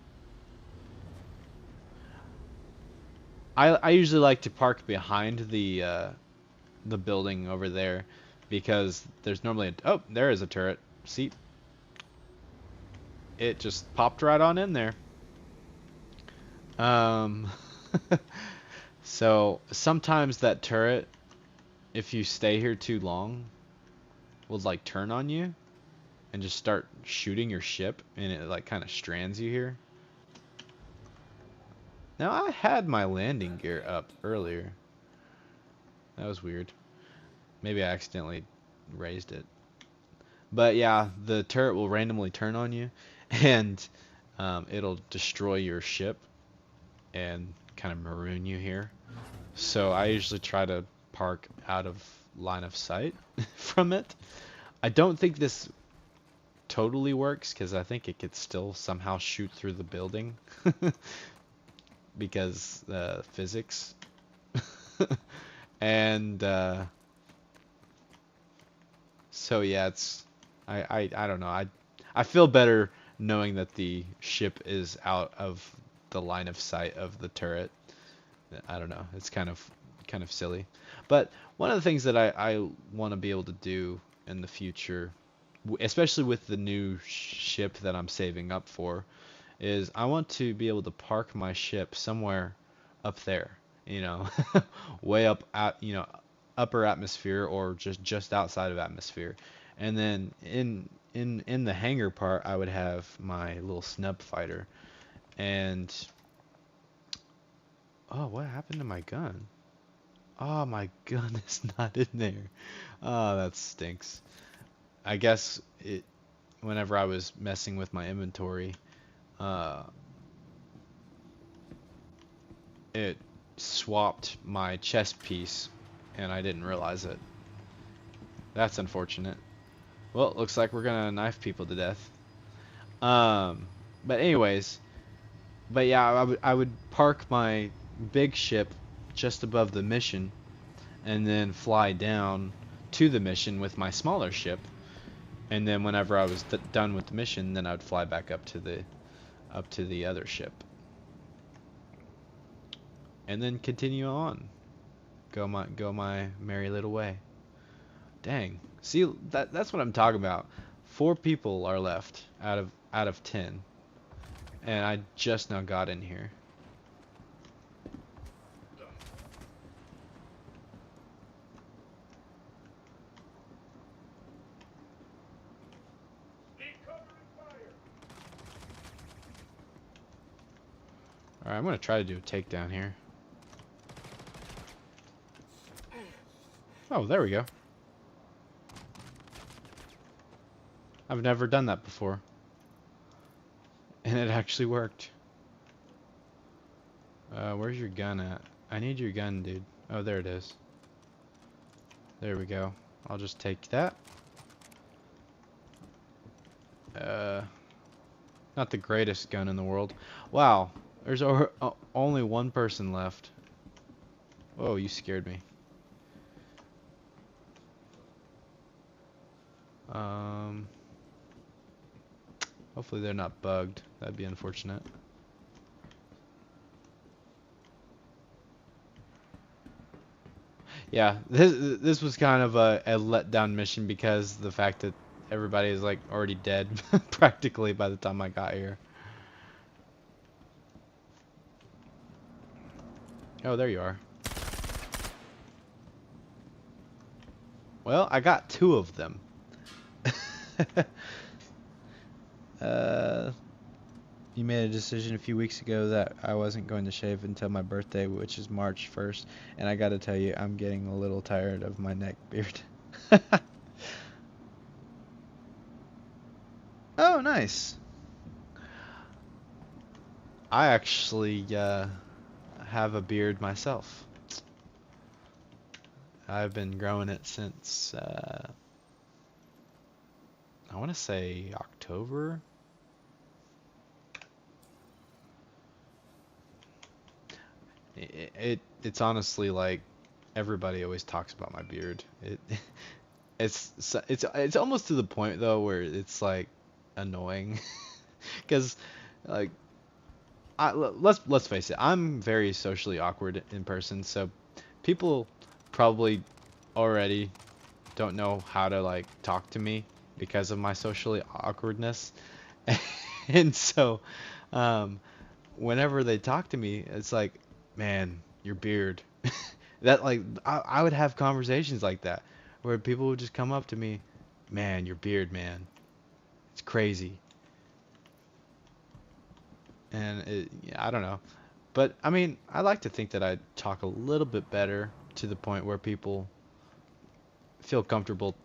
I usually like to park behind the building over there, because there's normally a, oh, there is a turret. See, it just popped right on in there. Um, so sometimes that turret, if you stay here too long, will like turn on you and just start shooting your ship, and it like kind of strands you here. Now, I had my landing gear up earlier. That was weird. Maybe I accidentally raised it. But yeah, the turret will randomly turn on you, and it'll destroy your ship and kind of maroon you here. So I usually try to park out of line of sight from it. I don't think this totally works, because I think it could still somehow shoot through the building. Because physics. And so yeah, it's I don't know. I feel better knowing that the ship is out of the line of sight of the turret. I don't know. It's kind of silly. But one of the things that I want to be able to do in the future, especially with the new ship that I'm saving up for, is I want to be able to park my ship somewhere up there, you know, way up at, you know, upper atmosphere, or just outside of atmosphere. And then in the hangar part, I would have my little snub fighter. And oh, what happened to my gun? Oh, my gun is not in there. Oh, that stinks. I guess whenever I was messing with my inventory, it swapped my chest piece, and I didn't realize it. That's unfortunate. Well, it looks like we're gonna knife people to death. But anyways, but yeah, I would park my big ship just above the mission, and then fly down to the mission with my smaller ship, and then whenever I was done with the mission, then I would fly back up to the other ship, and then continue on, go my merry little way. Dang, see, that's what I'm talking about. 4 people are left out of 10, and I just now got in here. Alright, I'm gonna try to do a takedown here. Oh, there we go. I've never done that before, and it actually worked. Where's your gun at? I need your gun, dude. Oh, there it is. There we go. I'll just take that. Not the greatest gun in the world. Wow, there's only one person left. Whoa, you scared me. Um, hopefully they're not bugged. That'd be unfortunate. Yeah, this was kind of a letdown mission because the fact that everybody is like already dead practically by the time I got here. Oh, there you are. Well, I got 2 of them. uh, you made a decision a few weeks ago that I wasn't going to shave until my birthday, which is March 1st, and I gotta tell you, I'm getting a little tired of my neck beard. Oh, nice. I actually have a beard myself. I've been growing it since I want to say October. It's honestly like everybody always talks about my beard. It's almost to the point though where it's like annoying because like let's face it, I'm very socially awkward in person, so people probably already don't know how to like talk to me because of my socially awkwardness. And so um whenever they talk to me, it's like, man, your beard. That like I would have conversations like that where people would just come up to me, man, your beard, man. It's crazy. And yeah, I don't know. But I mean, I like to think that I talk a little bit better to the point where people feel comfortable,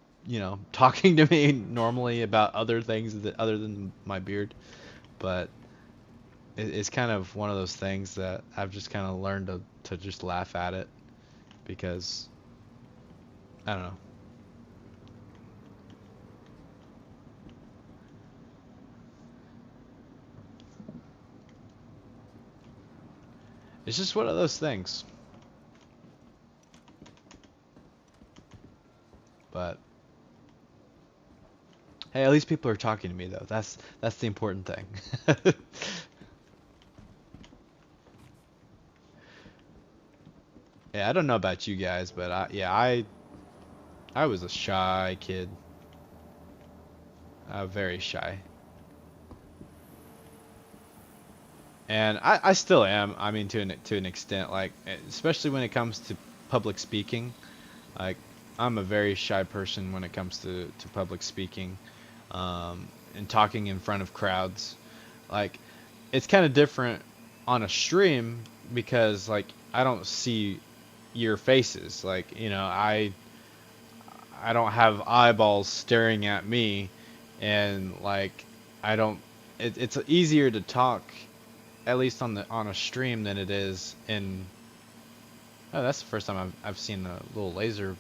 talking to me normally about other things that other than my beard. But it's kind of one of those things that I've just kind of learned to just laugh at it because I don't know. It's just one of those things. But hey, at least people are talking to me though. That's the important thing. Yeah, I don't know about you guys, but I was a shy kid. Very shy. And I still am. I mean, to an extent, like especially when it comes to public speaking. Like I'm a very shy person when it comes to public speaking, and talking in front of crowds. Like it's kind of different on a stream because like I don't see your faces. Like I don't have eyeballs staring at me, and like I don't. It's easier to talk at least on a stream than it is in. Oh, that's the first time I've seen a little laser.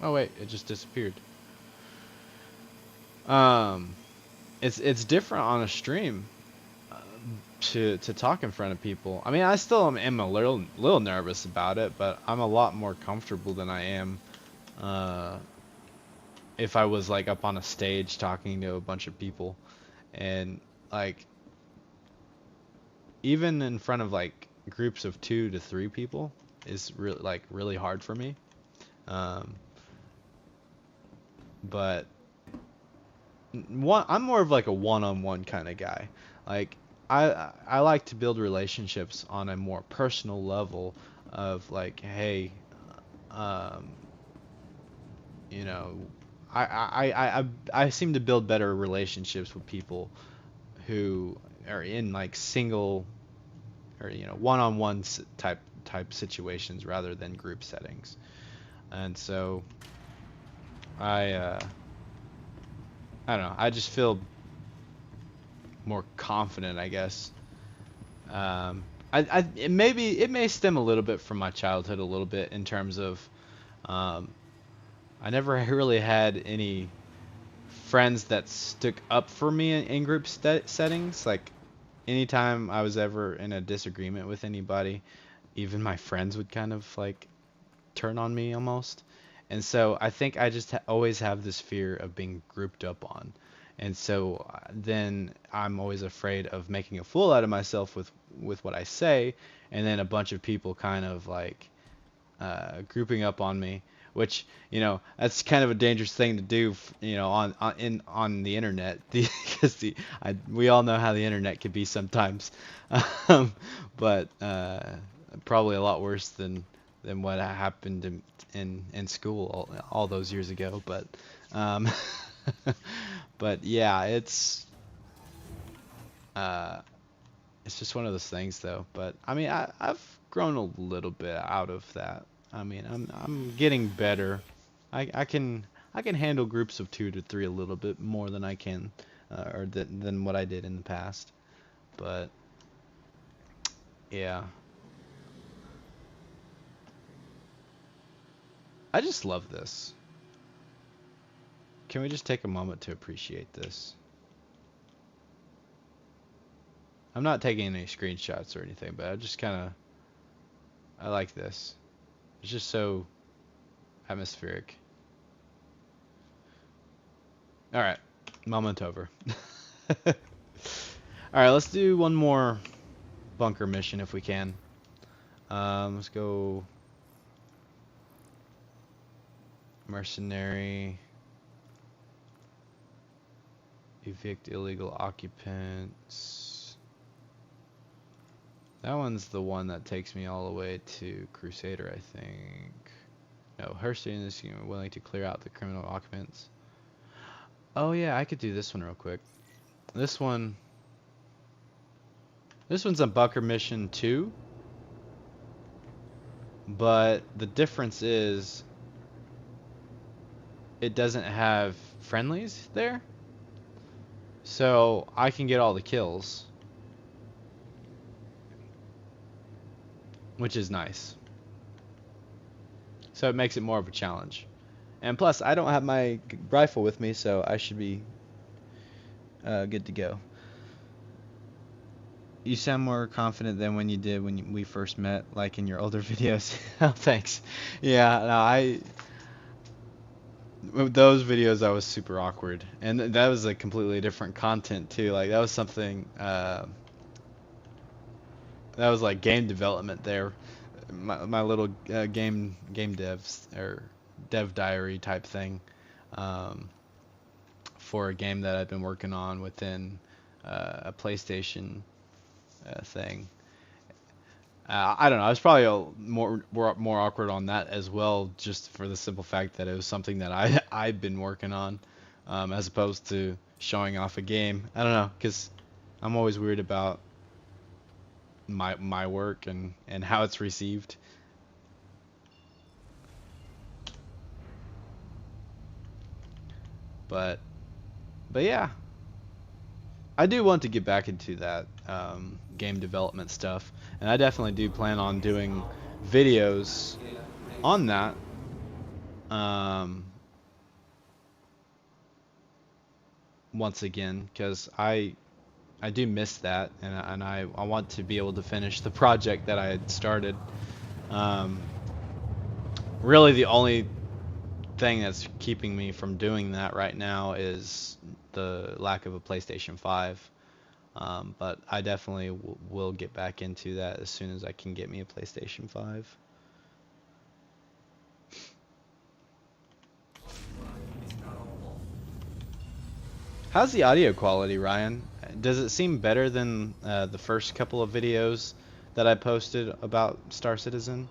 Oh wait, it just disappeared. Um, it's different on a stream to talk in front of people. I mean, I still am a little nervous about it, but I'm a lot more comfortable than I am uh, if I was like up on a stage talking to a bunch of people, and like even in front of like groups of 2 to 3 people is really hard for me. Um, but I'm more of like a one-on-one kind of guy. Like I like to build relationships on a more personal level of like, hey, um, you know, I seem to build better relationships with people who are in like single or one-on-one type situations rather than group settings. And so I I don't know. I just feel more confident, I guess. It may stem a little bit from my childhood, a little bit in terms of, um, I never really had any friends that stuck up for me in group settings. Like anytime I was ever in a disagreement with anybody, even my friends would kind of like turn on me almost. And so I think I just always have this fear of being grouped up on. And so then I'm always afraid of making a fool out of myself with what I say, and then a bunch of people kind of like grouping up on me, which that's kind of a dangerous thing to do, on the internet, because we all know how the internet can be sometimes, um, but probably a lot worse than what happened in school all those years ago. But um, but yeah, it's just one of those things, though. But I mean, I've grown a little bit out of that. I mean, I'm getting better. I can handle groups of 2 to 3 a little bit more than I can, or than what I did in the past. But yeah, I just love this. Can we just take a moment to appreciate this? I'm not taking any screenshots or anything, but I like this. It's just so atmospheric. All right, moment over. All right, let's do one more bunker mission if we can. Let's go mercenary, evict illegal occupants. That one's the one that takes me all the way to Crusader, I think. No, her student is willing to clear out the criminal occupants. Oh yeah, I could do this one real quick. This one's a bunker mission too, but the difference is it doesn't have friendlies there, so I can get all the kills, which is nice. So it makes it more of a challenge. And plus, I don't have my rifle with me, so I should be good to go. You sound more confident than when you did when we first met, like in your older videos. Oh, thanks. Yeah, no, with those videos I was super awkward, and that was a completely different content too. Like that was something that was like game development there. My little game devs or dev diary type thing, for a game that I've been working on within a PlayStation thing. I don't know. I was probably more awkward on that as well, just for the simple fact that it was something that I've been working on, as opposed to showing off a game. I don't know, because I'm always weird about my work and how it's received. But yeah, I do want to get back into that game development stuff, and I definitely do plan on doing videos on that. Once again, because I do miss that, and I want to be able to finish the project that I had started. Really, the only thing that's keeping me from doing that right now is the lack of a PlayStation 5. But I definitely will get back into that as soon as I can get me a PlayStation 5. How's the audio quality, Ryan? Does it seem better than the first couple of videos that I posted about Star Citizen?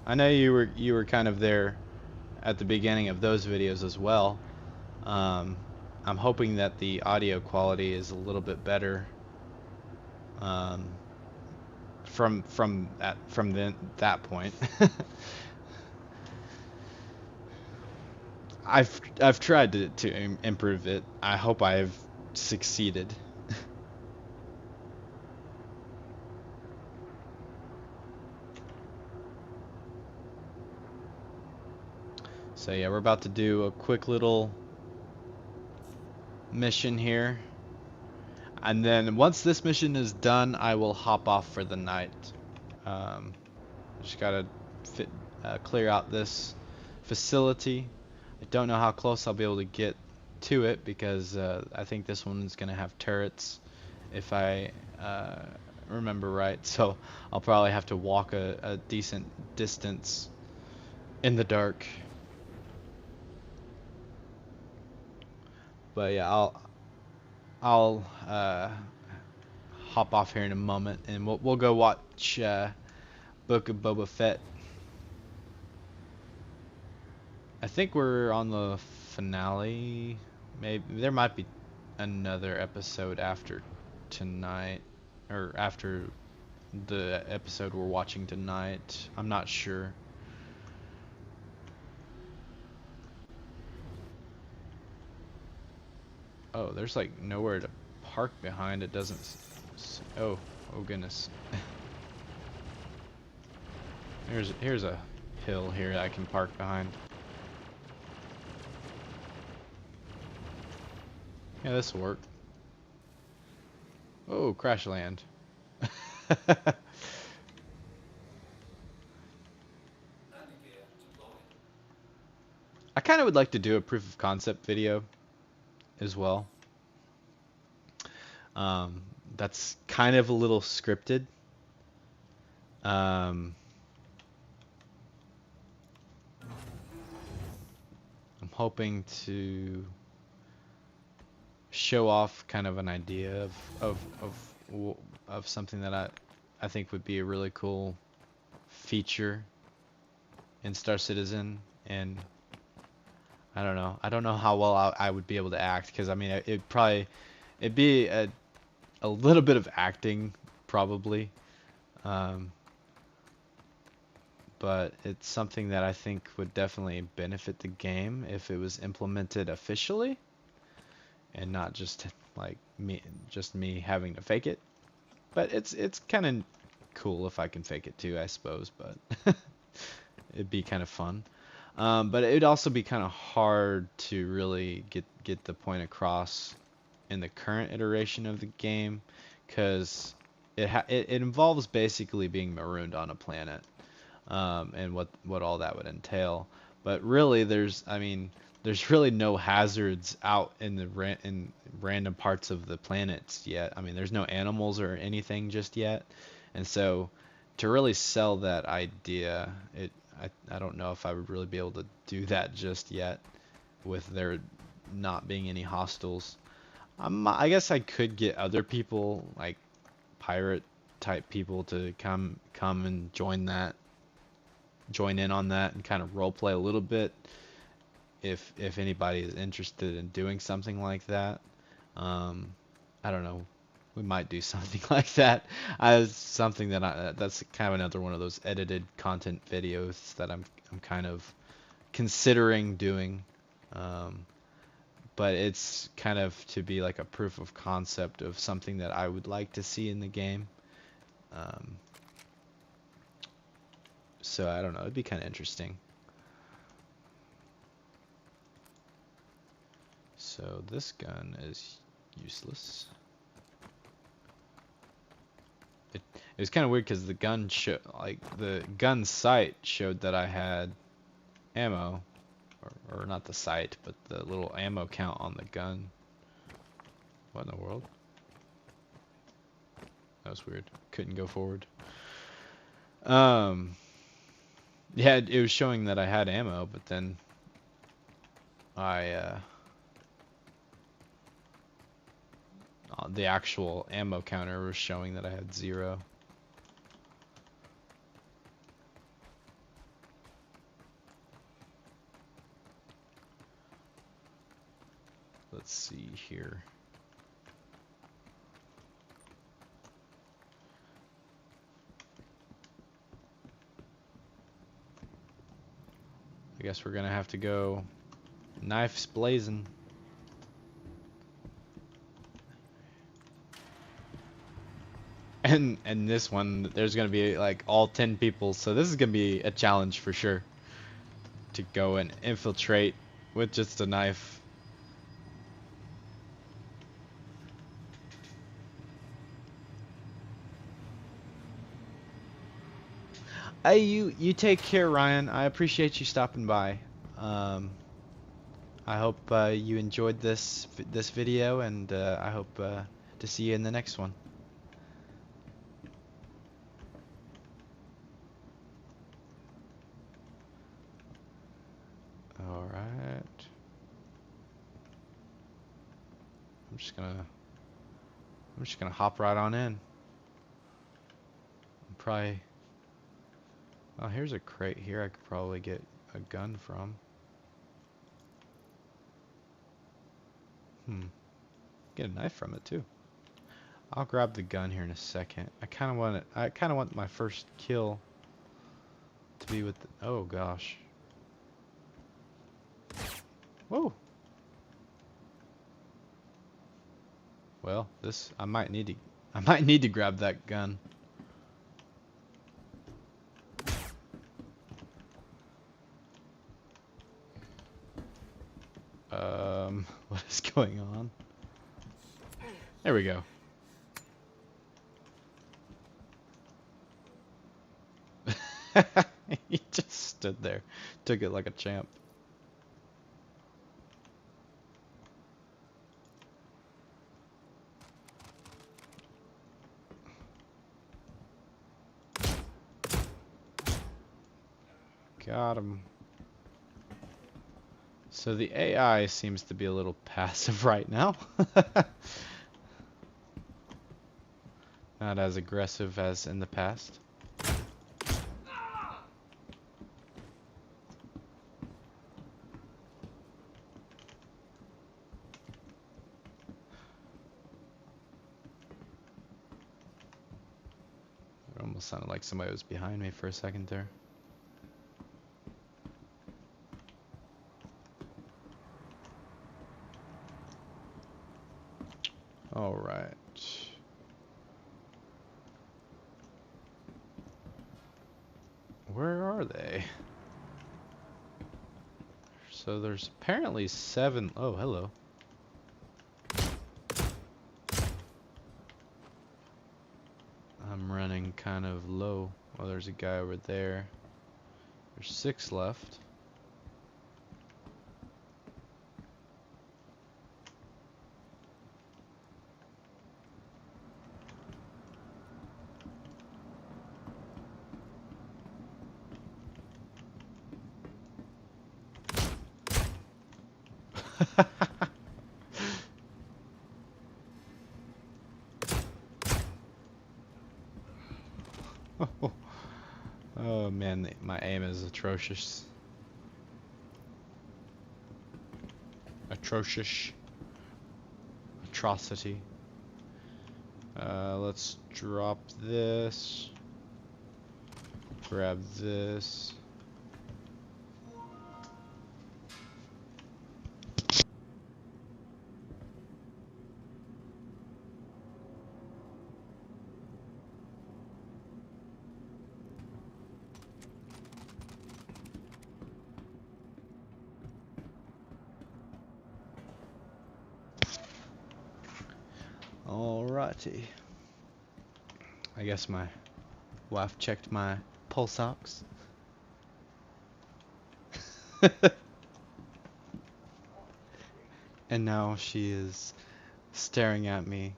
I know you were kind of there at the beginning of those videos as well. I'm hoping that the audio quality is a little bit better from that point. I've tried to improve it. I hope I've succeeded. So yeah, we're about to do a quick little mission here, and then once this mission is done, I will hop off for the night. Just gotta clear out this facility. I don't know how close I'll be able to get to it because I think this one's gonna have turrets if I remember right. So I'll probably have to walk a decent distance in the dark. But yeah, I'll hop off here in a moment and we'll go watch Book of Boba Fett. I think we're on the finale. Maybe there might be another episode after tonight, or after the episode we're watching tonight. I'm not sure. Oh, there's like nowhere to park behind. It doesn't. Oh, oh goodness. Here's a hill here that I can park behind. Yeah, this will work. Oh, crash land. I kind of would like to do a proof of concept video as well. That's kind of a little scripted. I'm hoping to show off kind of an idea of something that I think would be a really cool feature in Star Citizen, and I don't know how well I would be able to act, because I mean it'd be a little bit of acting probably, but it's something that I think would definitely benefit the game if it was implemented officially and not just like me having to fake it. But it's kind of cool if I can fake it too, I suppose, but it'd be kind of fun. But it'd also be kind of hard to really get the point across in the current iteration of the game, because it involves basically being marooned on a planet, and what all that would entail. But really, there's really no hazards out in in random parts of the planets yet. I mean, there's no animals or anything just yet, and so to really sell that idea, I don't know if I would really be able to do that just yet, with there not being any hostiles. I guess I could get other people, like pirate type people, to come and join in on that and kind of roleplay a little bit, if anybody is interested in doing something like that. I don't know. We might do something like that. Something that's kind of another one of those edited content videos that I'm kind of considering doing. But it's kind of to be like a proof of concept of something that I would like to see in the game. So I don't know. It'd be kind of interesting. So this gun is useless. It was kind of weird because the gun sight showed that I had ammo, or not the sight, but the little ammo count on the gun. What in the world? That was weird. Couldn't go forward. Yeah, it was showing that I had ammo, but then the actual ammo counter was showing that I had 0. Let's see here. I guess we're gonna have to go knives blazing. And this one, there's gonna be like all 10 people, so this is gonna be a challenge for sure, to go and infiltrate with just a knife. Hey, you take care, Ryan. I appreciate you stopping by. I hope you enjoyed this video, and I hope to see you in the next one. All right. I'm just gonna hop right on in. Probably. Oh, here's a crate here. I could probably get a gun from. Get a knife from it too. I'll grab the gun here in a second. I kind of want it. I kind of want my first kill to be with. Oh gosh. Whoa. Well, this I might need to. I might need to grab that gun. What is going on? There we go. He just stood there, took it like a champ. Got him. So the AI seems to be a little passive right now. Not as aggressive as in the past. It almost sounded like somebody was behind me for a second there. All right. Where are they? So there's apparently 7. Oh, hello. I'm running kind of low. Oh, there's a guy over there. There's 6 left. Oh man, my aim is atrocious. Atrocious. Atrocity. Let's drop this. Grab this. Alrighty. I guess my wife checked my pulse ox. And now she is staring at me.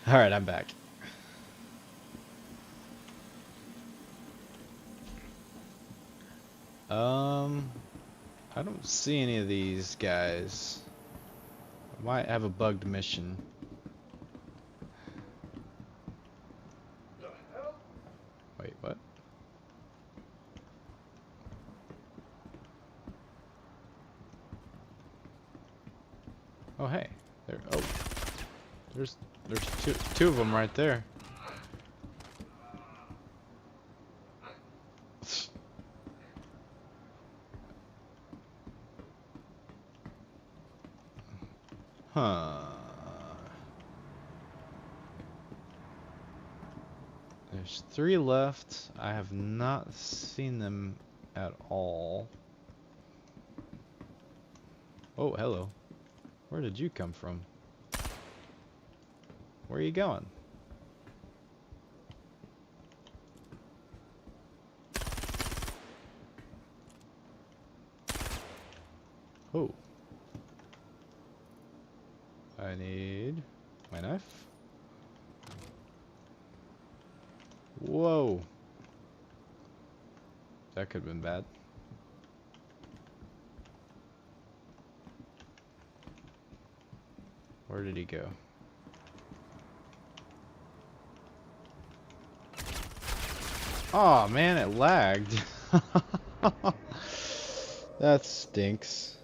Alright, I'm back. I don't see any of these guys. I might have a bugged mission. Wait, what? Oh hey, there. Oh, there's two of them right there. Huh. There's 3 left. I have not seen them at all. Oh, hello. Where did you come from? Where are you going? Oh. I need my knife. Whoa. That could have been bad. Where did he go? Oh man, it lagged. That stinks.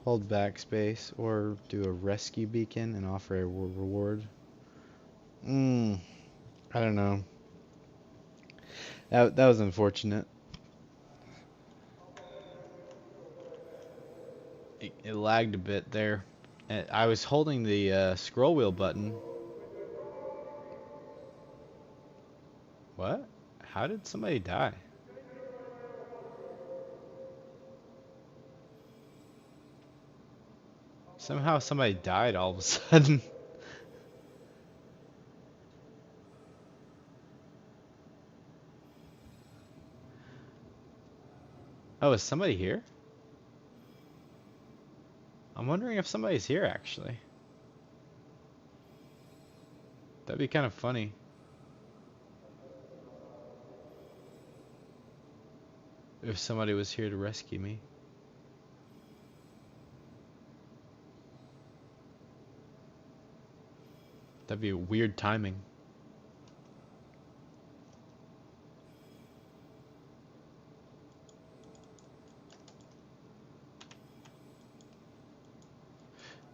Hold backspace or do a rescue beacon and offer a reward. I don't know. That was unfortunate. It lagged a bit there. I was holding the scroll wheel button. What? How did somebody die? Somehow somebody died all of a sudden. Oh, is somebody here? I'm wondering if somebody's here actually. That'd be kind of funny. If somebody was here to rescue me. That'd be weird timing.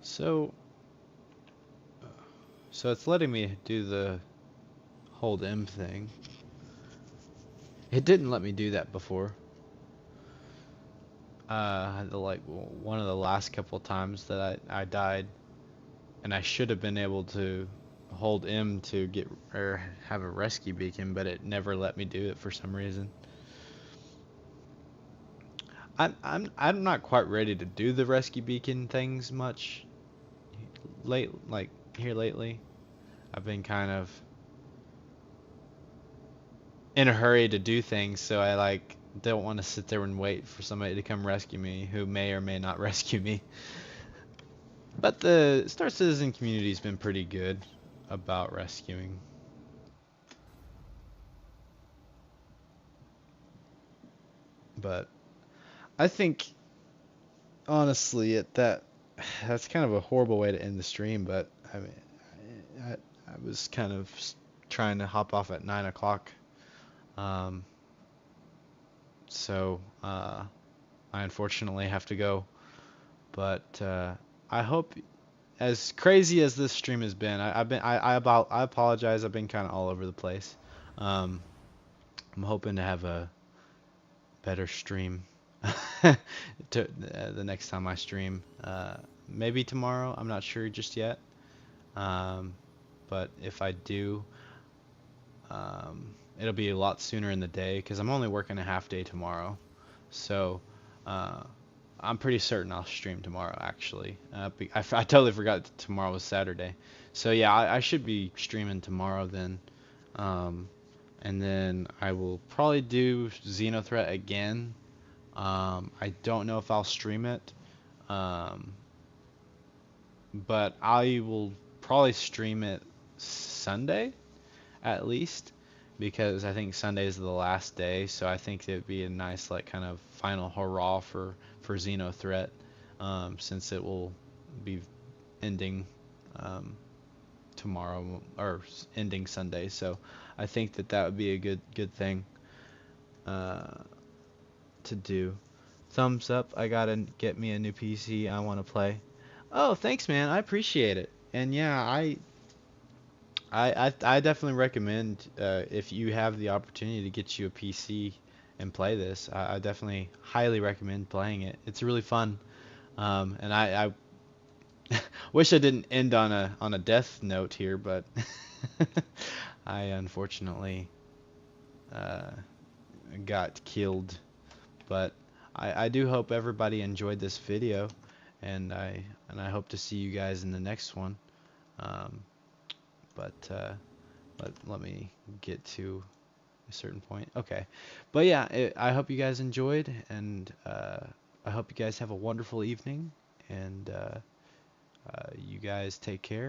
So it's letting me do the hold M thing. It didn't let me do that before. One of the last couple times that I died, and I should have been able to hold M to get or have a rescue beacon, but it never let me do it for some reason. I'm not quite ready to do the rescue beacon things much here lately. I've been kind of in a hurry to do things, so I don't want to sit there and wait for somebody to come rescue me who may or may not rescue me. But the Star Citizen community's been pretty good about rescuing. But I think honestly that's kind of a horrible way to end the stream, but I mean I was kind of trying to hop off at 9 o'clock. So I unfortunately have to go. But I hope, as crazy as this stream has been, I apologize. I've been kind of all over the place. I'm hoping to have a better stream to the next time I stream. Maybe tomorrow. I'm not sure just yet. But if I do, it'll be a lot sooner in the day because I'm only working a half day tomorrow. So I'm pretty certain I'll stream tomorrow, actually. I totally forgot that tomorrow was Saturday. So yeah, I should be streaming tomorrow then. And then I will probably do Xenothreat again. I don't know if I'll stream it. But I will probably stream it Sunday, at least. Because I think Sunday is the last day, so I think it'd be a nice kind of final hurrah for Xenothreat, since it will be ending tomorrow or ending Sunday. So I think that would be a good thing to do. Thumbs up! I gotta get me a new PC. I want to play. Oh, thanks, man. I appreciate it. And yeah, I definitely recommend if you have the opportunity to get you a PC and play this. I definitely highly recommend playing it. It's really fun. And I wish I didn't end on a death note here, but I unfortunately uh, got killed. But I do hope everybody enjoyed this video, and I hope to see you guys in the next one. Um, but let me get to a certain point. Okay, but yeah, I hope you guys enjoyed, and I hope you guys have a wonderful evening, and you guys take care.